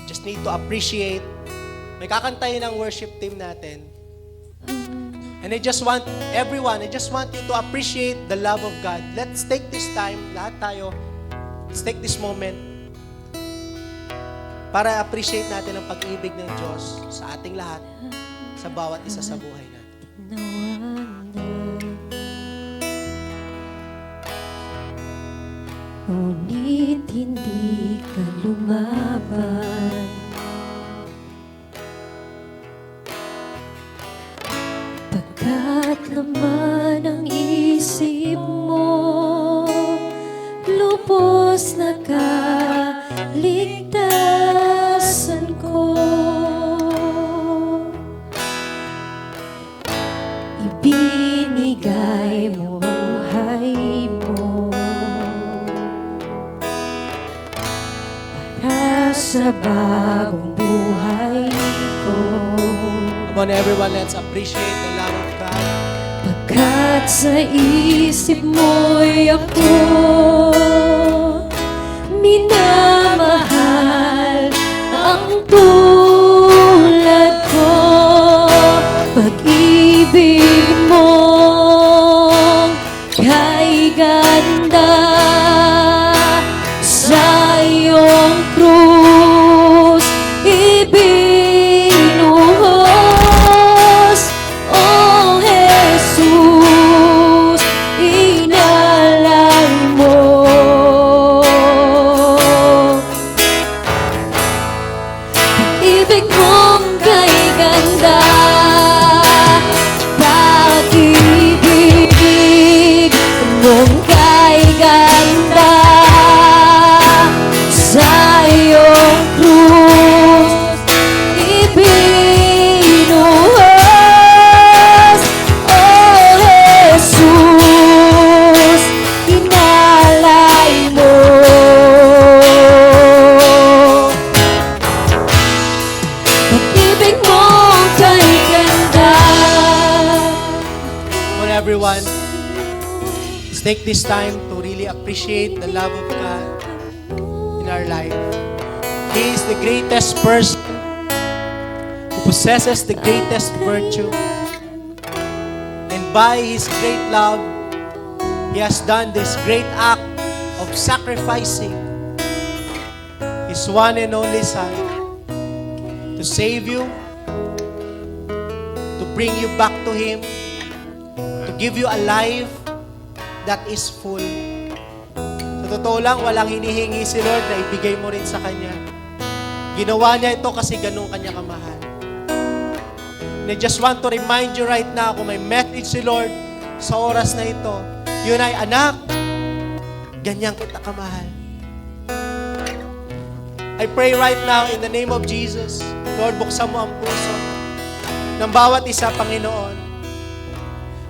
Just need to appreciate. May kakantayin ng worship team natin. And I just want you to appreciate the love of God. Let's take this time, lahat tayo, let's take this moment para appreciate natin ang pag-ibig ng Diyos sa ating lahat, sa bawat isa sa buhay natin. Ngunit hindi ka lumaban. Pagkat laman ang isip mo, lubos na kaligtasan ko. Ibinigay mo buhay mo para sa bagong buhay ko. Come on everyone, let's appreciate the love of God. Pagkat sa isip mo'y ako minamahal ang tulad ko. Pag-ibig mo kay ganda sa iyong krus ibinuhos. Oh Jesus, inalay mo. Pag-ibig mong kay ganda, pag-ibig mong kay ganda sa iyong krus ibinuhos. Oh Jesus, inalay mo. Pag-ibig mo kay ganda. Come on everyone, let's take this time to really appreciate the love of God in our life. He is the greatest person who possesses the greatest virtue. And by His great love, He has done this great act of sacrificing His one and only Son to save you, to bring you back to Him, to give you a life that is full. Sa totoo lang, walang hinihingi si Lord na ibigay mo rin sa Kanya. Ginawa niya ito kasi ganun Kanya kamahal. And I just want to remind you right now, kung may message si Lord sa oras na ito, yun ay, anak, ganyan kita kamahal. I pray right now in the name of Jesus, Lord, buksan mo ang puso ng bawat isa, Panginoon.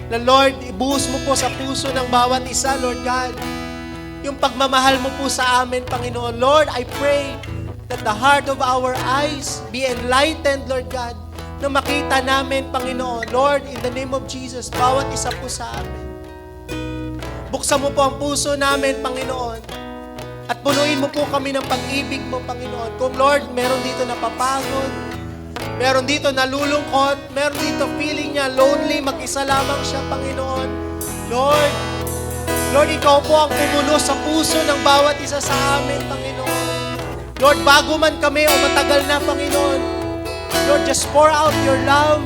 Na Lord, ibuhos mo po sa puso ng bawat isa, Lord God, yung pagmamahal mo po sa amin, Panginoon. Lord, I pray that the heart of our eyes be enlightened, Lord God, na makita namin, Panginoon. Lord, in the name of Jesus, bawat isa po sa amin. Buksan mo po ang puso namin, Panginoon. At punuin mo po kami ng pag-ibig mo, Panginoon. Kung Lord, meron dito napapagod, meron dito nalulungkot, meron dito feeling niya lonely, mag-isa lamang siya, Panginoon. Lord, Ikaw po ang kumulo sa puso ng bawat isa sa amin, Panginoon. Lord, bago man kami o matagal na, Panginoon, Lord, just pour out your love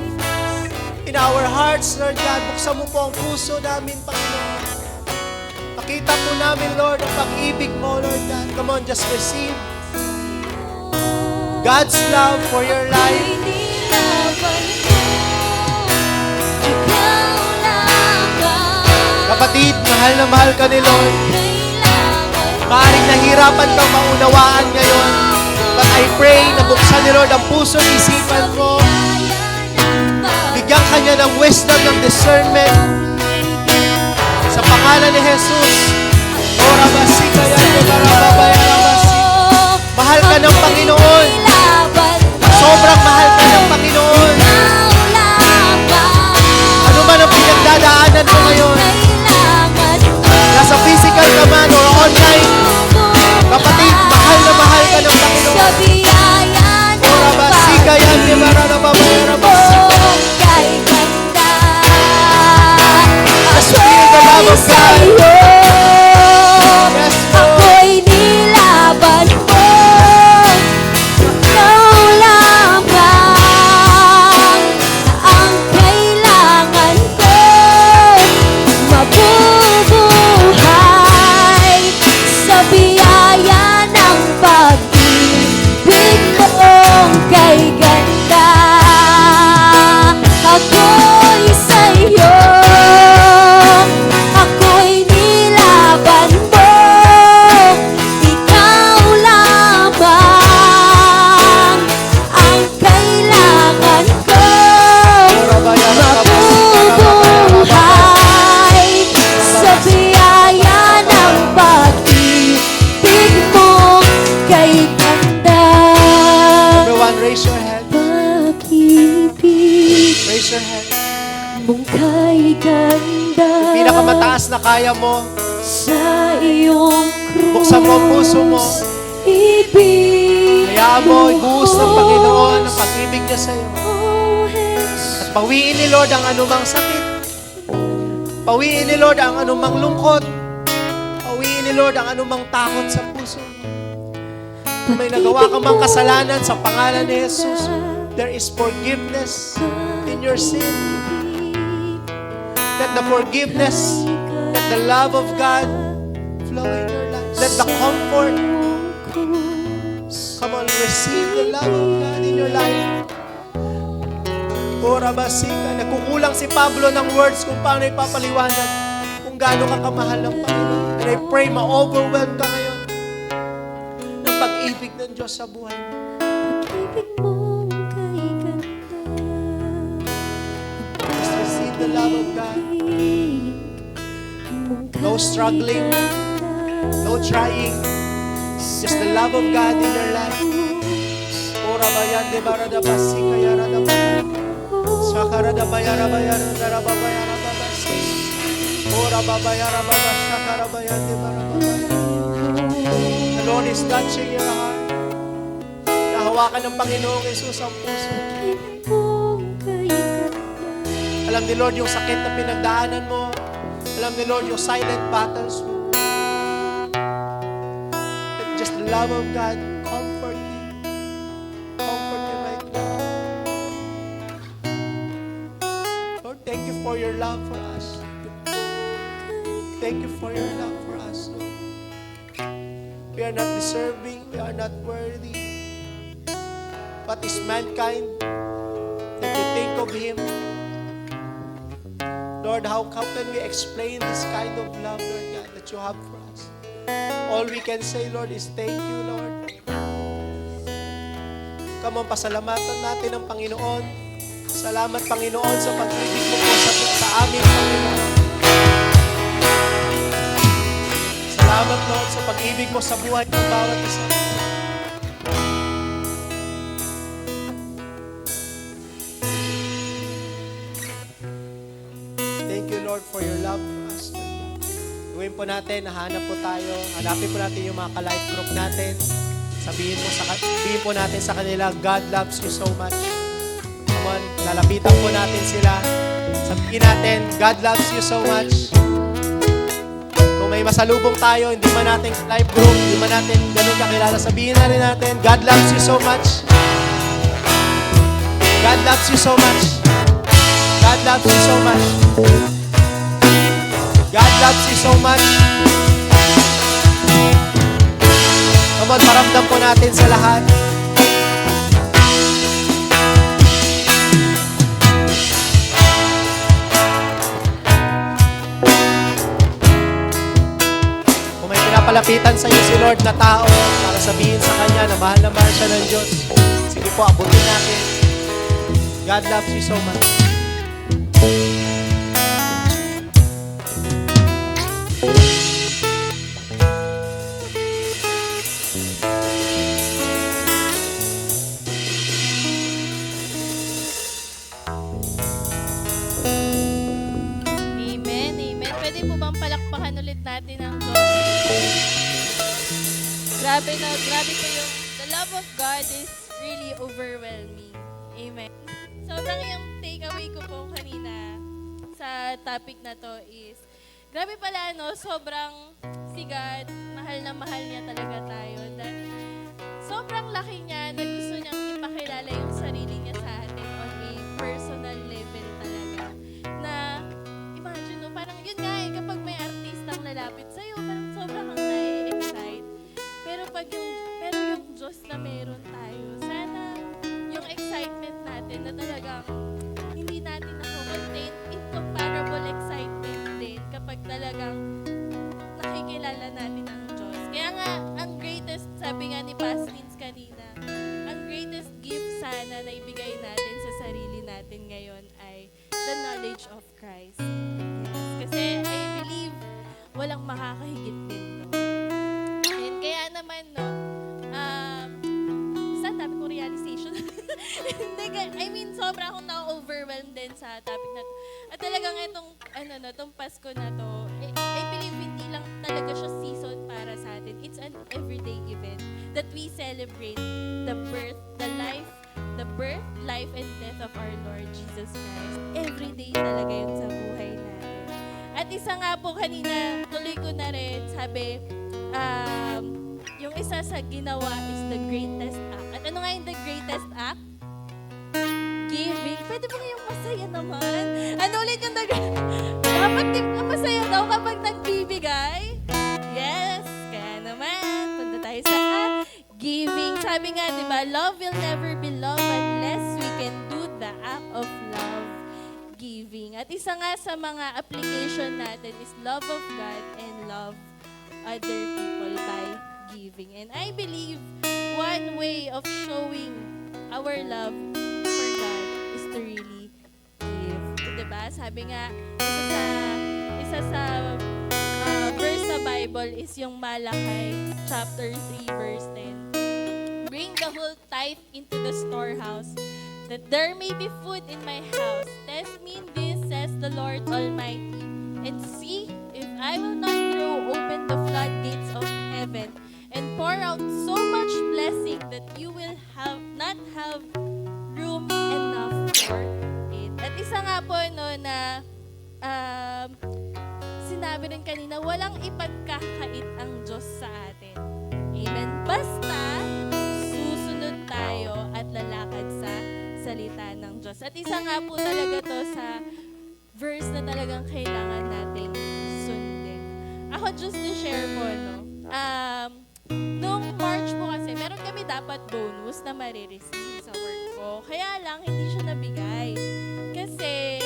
in our hearts, Lord God. Buksan mo po ang puso namin, Panginoon. Pakita po namin, Lord, ang pag-ibig mo, Lord God. Come on, just receive God's love for your life. Kapatid, mahal na mahal ka ni Lord. Maaaring nahirapan kang maunawaan ngayon. But I pray na buksan ni Lord ang puso at isipan mo. Bigyan ka niya ng wisdom, ng discernment. Sa pangalan ni Jesus. Mahal ka ng Panginoon. Sobrang mahal ka ng Panginoon. Ano man ang pinagdadaanan mo ngayon, mong kay ganda. Pinakamataas na kaya mo, Sa iyong krus, buksan mo ang puso mo. ibig Hayaan mo, ibuhos ng Panginoon ang pag-ibig niya sa iyo. Oh, Jesus. At pawiin ni Lord ang anumang sakit. Pawiin ni Lord ang anumang lungkot. Pawiin ni Lord ang anumang takot sa puso mo. Kung may nagawa ka mang kasalanan sa pangalan ni Jesus, there is forgiveness in your sin. Let the forgiveness, let the love of God flow in your life. Let the comfort, come on, receive the love of God in your life. Ora basika, nagkukulang si Pablo ng words kung paano ipapaliwanag kung gaano ka kamahal ng Panginoon. And I pray ma-overwhelm ka ngayon ng pag-ibig ng Diyos sa buhay mo. Pag-ibig mong kay ganda. Just receive the love of God. Mong No struggling, no trying. Just the love of God in your life. Ora bayan de barada basika yarada bayan. Sakarada bayara bayara daraba bayara babasi. Ora babayara baba sakara bayan de baraba bayan. The Lord is touching your heart. Nahawakan ng Panginoong Jesus ang puso. mong kay ganda. Alam ni Lord yung sakit na pinagdaanan mo. Alam ni Lord yung silent battles mo. Let just the love of God comfort you. Comfort you right now. Lord, thank you for your love for us. Thank you for your love for us, Lord. We are not deserving. We are not worthy. But is mankind that you think of Him? Lord, how can we explain this kind of love, Lord God, that you have for us? All we can say, Lord, is thank you, Lord. Come on, pasalamatan natin ang Panginoon. Salamat, Panginoon, sa pag-ibig mo po sa amin, Panginoon. Salamat, Lord, sa pag-ibig mo sa buhay ng bawat isa. Thank you, Lord, for your love for us. Gawin po natin, nahanap po tayo. Hanapin po natin yung mga ka-life group natin. Sabihin po natin sa kanila, God loves you so much. Come on, lalapitan po natin sila. Sabihin natin, God loves you so much. Kung may masalubong tayo, hindi man natin life group, hindi man natin ganun kakilala, sabihin na rin natin, God loves you so much. God loves you so much. God loves you so much. God loves you so much. Come on, paramdam po natin sa lahat. Kung may pinapalapitan sa iyo si Lord na tao para sabihin sa Kanya na mahal siya ng Diyos, sige po, abutin natin. God loves you so much. Amen, amen. Pwede po bang palakpakan ulit natin ang Diyos? Grabe po yung, the love of God is really overwhelming. Amen. Sobrang yung takeaway ko po kanina sa topic na to is, grabe pala no, sobrang si God, mahal na mahal niya talaga tayo. Dahil sobrang laki niya na gusto niyang ipakilala yung sarili niya sa atin on a personal level talaga. Na, imagine no, parang yun nga eh, kapag may artistang lalapit sa'yo, parang sobrang kang nai-excite. Pero yung Diyos na meron tayo, sana yung excitement natin na talagang hindi natin na-contain, incomparable excitement din kapag talagang nakikilala natin ang Diyos. Kaya nga, ang greatest, sabi nga ni Pastins kanina, ang greatest gift sana na ibigay natin sa sarili natin ngayon ay the knowledge of Christ. Yes. Kasi I believe walang makakahigit din no. And kaya naman no, saan sabi ko realization? I mean, sobra akong na-overwhelmed din sa topic na to. tong Pasko na to, I believe hindi lang talaga siya season para sa atin. It's an everyday event that we celebrate the birth, life, and death of our Lord Jesus Christ. Everyday talaga yun sa buhay natin. At isa nga po kanina, tuloy ko na rin, sabi, yung isa sa ginawa is the greatest act. At ano nga yung the greatest act? Giving. Pwede ba kayong masaya naman? Ano ulit yung dapat din na masaya daw kapag nagbibigay? Yes! Kaya naman, punta tayo sa giving. Sabi nga, di ba, love will never be love unless we can do the act of love, giving. At isa nga sa mga application natin is love of God and love other people by giving. And I believe one way of showing our love for God is to really give. Diba? Sabi nga, isa sa verse sa Bible is yung Malakay chapter 3 verse 10. Bring the whole tithe into the storehouse, that there may be food in my house. Test me in this, says the Lord Almighty, and see if I will not throw open the floodgates of heaven and pour out so much blessing that you will not have room enough for it. At isa nga po na sinabi rin kanina, walang ipagkakait ang Diyos sa atin. Amen. Basta susunod tayo at lalakad sa salita ng Diyos. At isa nga po talaga to sa verse na talagang kailangan nating sundin. Ako just to share po, nung March po kasi, meron kami dapat bonus na marireceive sa work ko. Kaya lang, hindi siya nabigay. Kasi,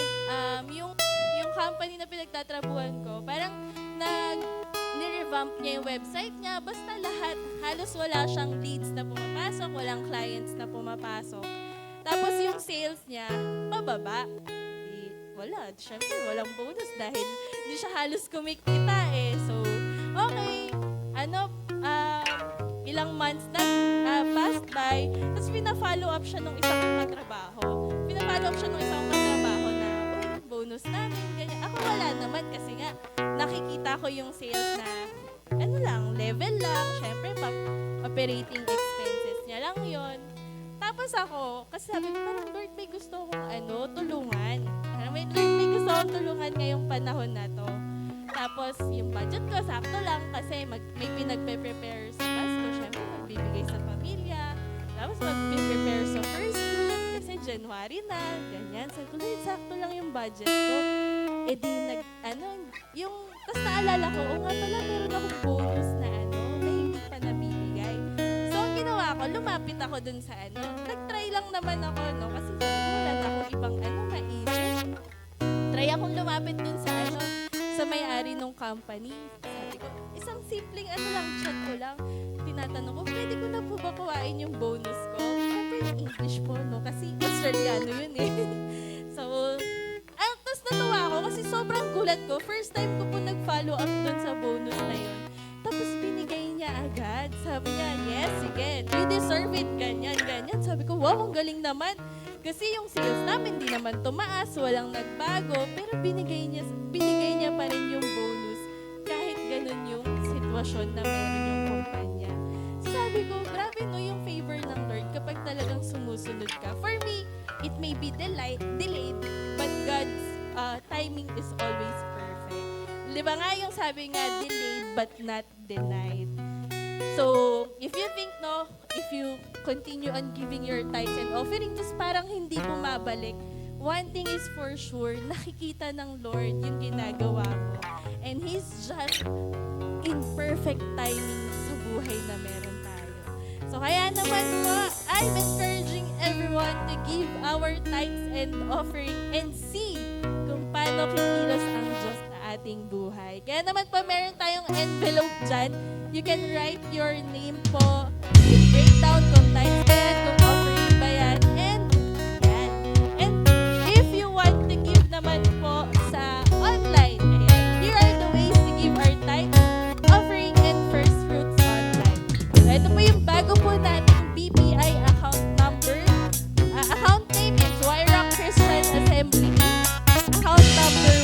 yung company na pinagtatrabuhan ko, parang nirevamp niya yung website niya. Basta lahat, halos wala siyang leads na pumapasok, walang clients na pumapasok. Tapos yung sales niya, pababa. Wala, syempre walang bonus dahil hindi siya halos kumikita eh. So, okay, ilang months na passed by, tapos pina-follow up siya nung isang katrabaho. Pina-follow up siya nung isang katrabaho na, bonus namin, ganyan. Ako wala naman kasi nga, nakikita ko yung sales na, level lang, syempre, operating expenses niya lang yon. Tapos ako, kasi sabi ko, parang Lord, may gusto akong tulungan. Lord, may gusto akong tulungan ngayong panahon na to. Tapos, yung budget ko, sakto lang kasi may pinagpe-prepare sa Pasko. Siyempre, magbibigay sa pamilya. Tapos, magpe-prepare sa first fruit kasi January na, ganyan. Sabi ko, Lord, sakto lang yung budget ko. Eh di, tapos naalala ko, nga pala, meron akong bonus na hindi pa nabibigay. So, ang ginawa ko, lumapit ako dun sa nag-try lang naman ako, kasi wala na akong ibang maisip. Try akong lumapit dun sa may-ari ng company. Sabi ko, isang simpleng chat ko lang. Tinatanong ko, pwede ko na po ba kuhain yung bonus ko? Siyempre yung English po, kasi Australiano yun eh. So, tapos natuwa ako kasi sobrang gulat ko. First time ko po nag-follow up dun sa bonus na yun. Tapos binigay niya agad. Sabi niya, yes, sige, you deserve it, ganyan. Sabi ko, wow, ang galing naman. Kasi yung sales namin di naman tumaas, walang nagbago, pero binigay niya pa rin yung bonus kahit ganun yung sitwasyon na meron yung kumpanya. Sabi ko, grabe yung favor ng Lord kapag talagang sumusunod ka. For me, it may be delayed, but God's timing is always perfect. Diba nga yung sabi nga, delayed but not denied. So, if you think, if you continue on giving your tithes and offering, just parang hindi bumabalik, one thing is for sure, nakikita ng Lord yung ginagawa mo. And He's just in perfect timing sa buhay na meron tayo. So, kaya naman po, I'm encouraging everyone to give our tithes and offering and see kung paano kikilos ang Diyos na ating buhay. Kaya naman po, meron tayong envelope dyan. You can write your name po, breakdown kung tithes ba yan, kung offering ba yan, and yan. And if you want to give naman po sa online, here are the ways to give our tithes, offering, and first fruits online. So, ito po yung bago po nating BPI account number. Account name is Wyrock Christian Assembly. Account number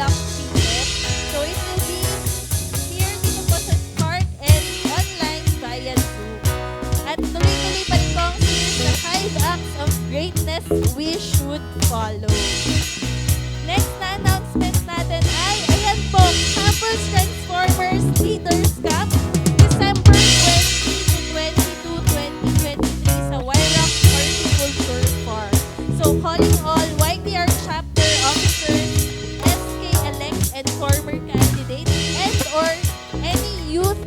block payment. So it will be here dito po sa Spark and online via Zoom. At tuloy-tuloy pa rin po ang series na 5 acts of greatness we should follow. Next na announcement natin ay, ayan po, Campus Transformers Leaders Camp, December 20 to 22, 2023 sa Wyrock Horticulture Farm. So calling all YTR chapter officers, SK elect and former candidates, and or any youth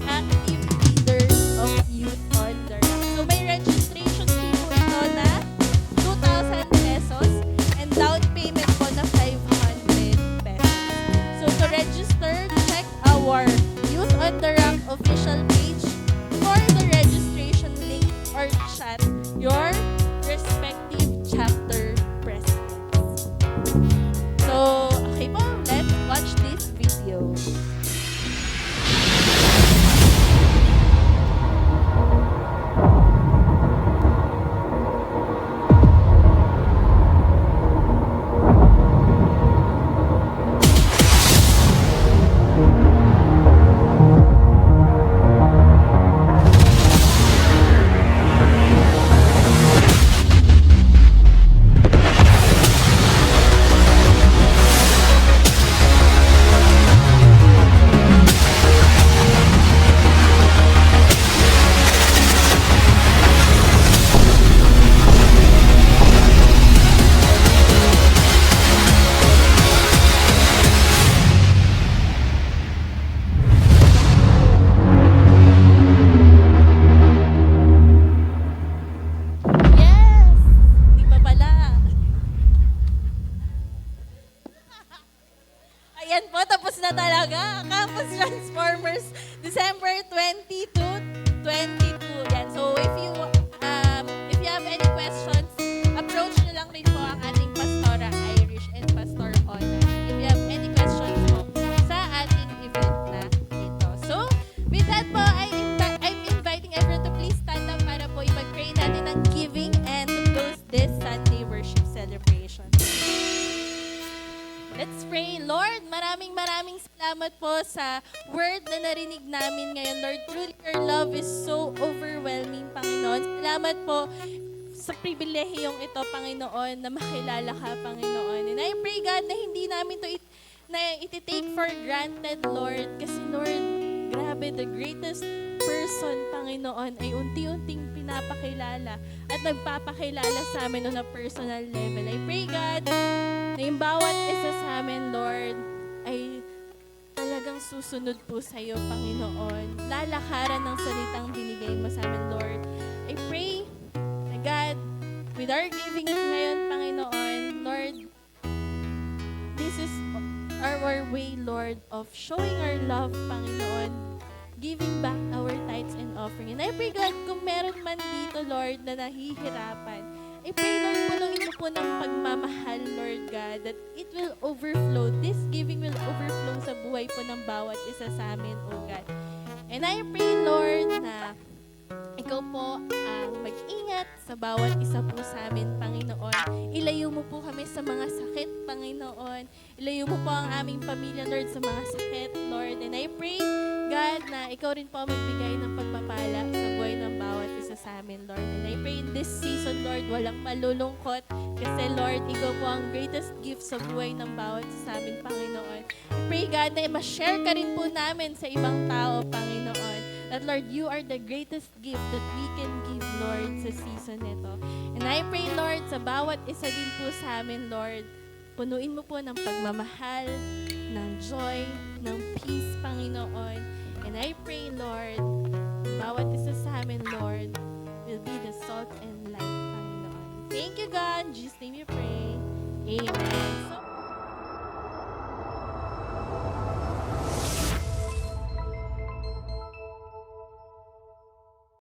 active leaders of youth on the run. So may registration fee po ito na 2,000 pesos and down payment po na 500 pesos. So to register, check our Youth on the Rock official page for the registration link or chat your respective chapter presidents. So, okay po, let's watch this video. Yes! Di pa pala. Ayan po, tapos na talaga. Campus Transformers, December 20 to 22. Yan. So, if you have any questions, approach nyo lang rin po ang ating Pastora Irish and Pastor Ona. If you have any questions po sa ating event na ito. So, with that po, I'm inviting everyone to please stand up para po ipag-pray natin ng giving and to close this Sunday worship celebration. Let's pray. Lord, maraming salamat po sa word na narinig namin ngayon. Lord, truly your love is so overwhelming, Panginoon. Salamat po sa pribilehiyong ito, Panginoon, na makilala ka, Panginoon. And I pray, God, na hindi namin to iti-take for granted, Lord. Kasi, Lord, grabe, the greatest person, Panginoon, ay unti-unting pinapakilala at nagpapakilala sa amin on a personal level. I pray, God, na yung bawat isa sa amin, Lord, ay talagang susunod po sa iyo, Panginoon. Lalakaran ng salitang binigay mo sa amin, Lord. I pray na God, with our giving ngayon, Panginoon, Lord, this is our way, Lord, of showing our love, Panginoon, giving back our tithes and offering. And I pray, God, kung meron man dito, Lord, na nahihirapan, I pray, Lord, punuin mo po ng pagmamahal, Lord God, that it will overflow. This giving will overflow sa buhay po ng bawat isa sa amin, O God. And I pray, Lord, na ikaw po ang mag-ingat sa bawat isa po sa amin, Panginoon. Ilayo mo po kami sa mga sakit, Panginoon. Ilayo mo po ang aming pamilya, Lord, sa mga sakit, Lord. And I pray, God, na ikaw rin po ang magbigay ng pagpapala sa buhay ng bawat isa sa amin, Lord. And I pray in this season, Lord, walang malulungkot. Kasi, Lord, ikaw po ang greatest gift sa buhay ng bawat isa sa amin, Panginoon. I pray, God, na ma-share ka rin po namin sa ibang tao, Panginoon. That, Lord, you are the greatest gift that we can give, Lord, sa season nito. And I pray, Lord, sa bawat isa din po sa amin, Lord, punuin mo po ng pagmamahal, ng joy, ng peace, Panginoon. And I pray, Lord, bawat isa sa amin, Lord, will be the salt and light, Panginoon. Thank you, God. In Jesus' name we pray. Amen. So,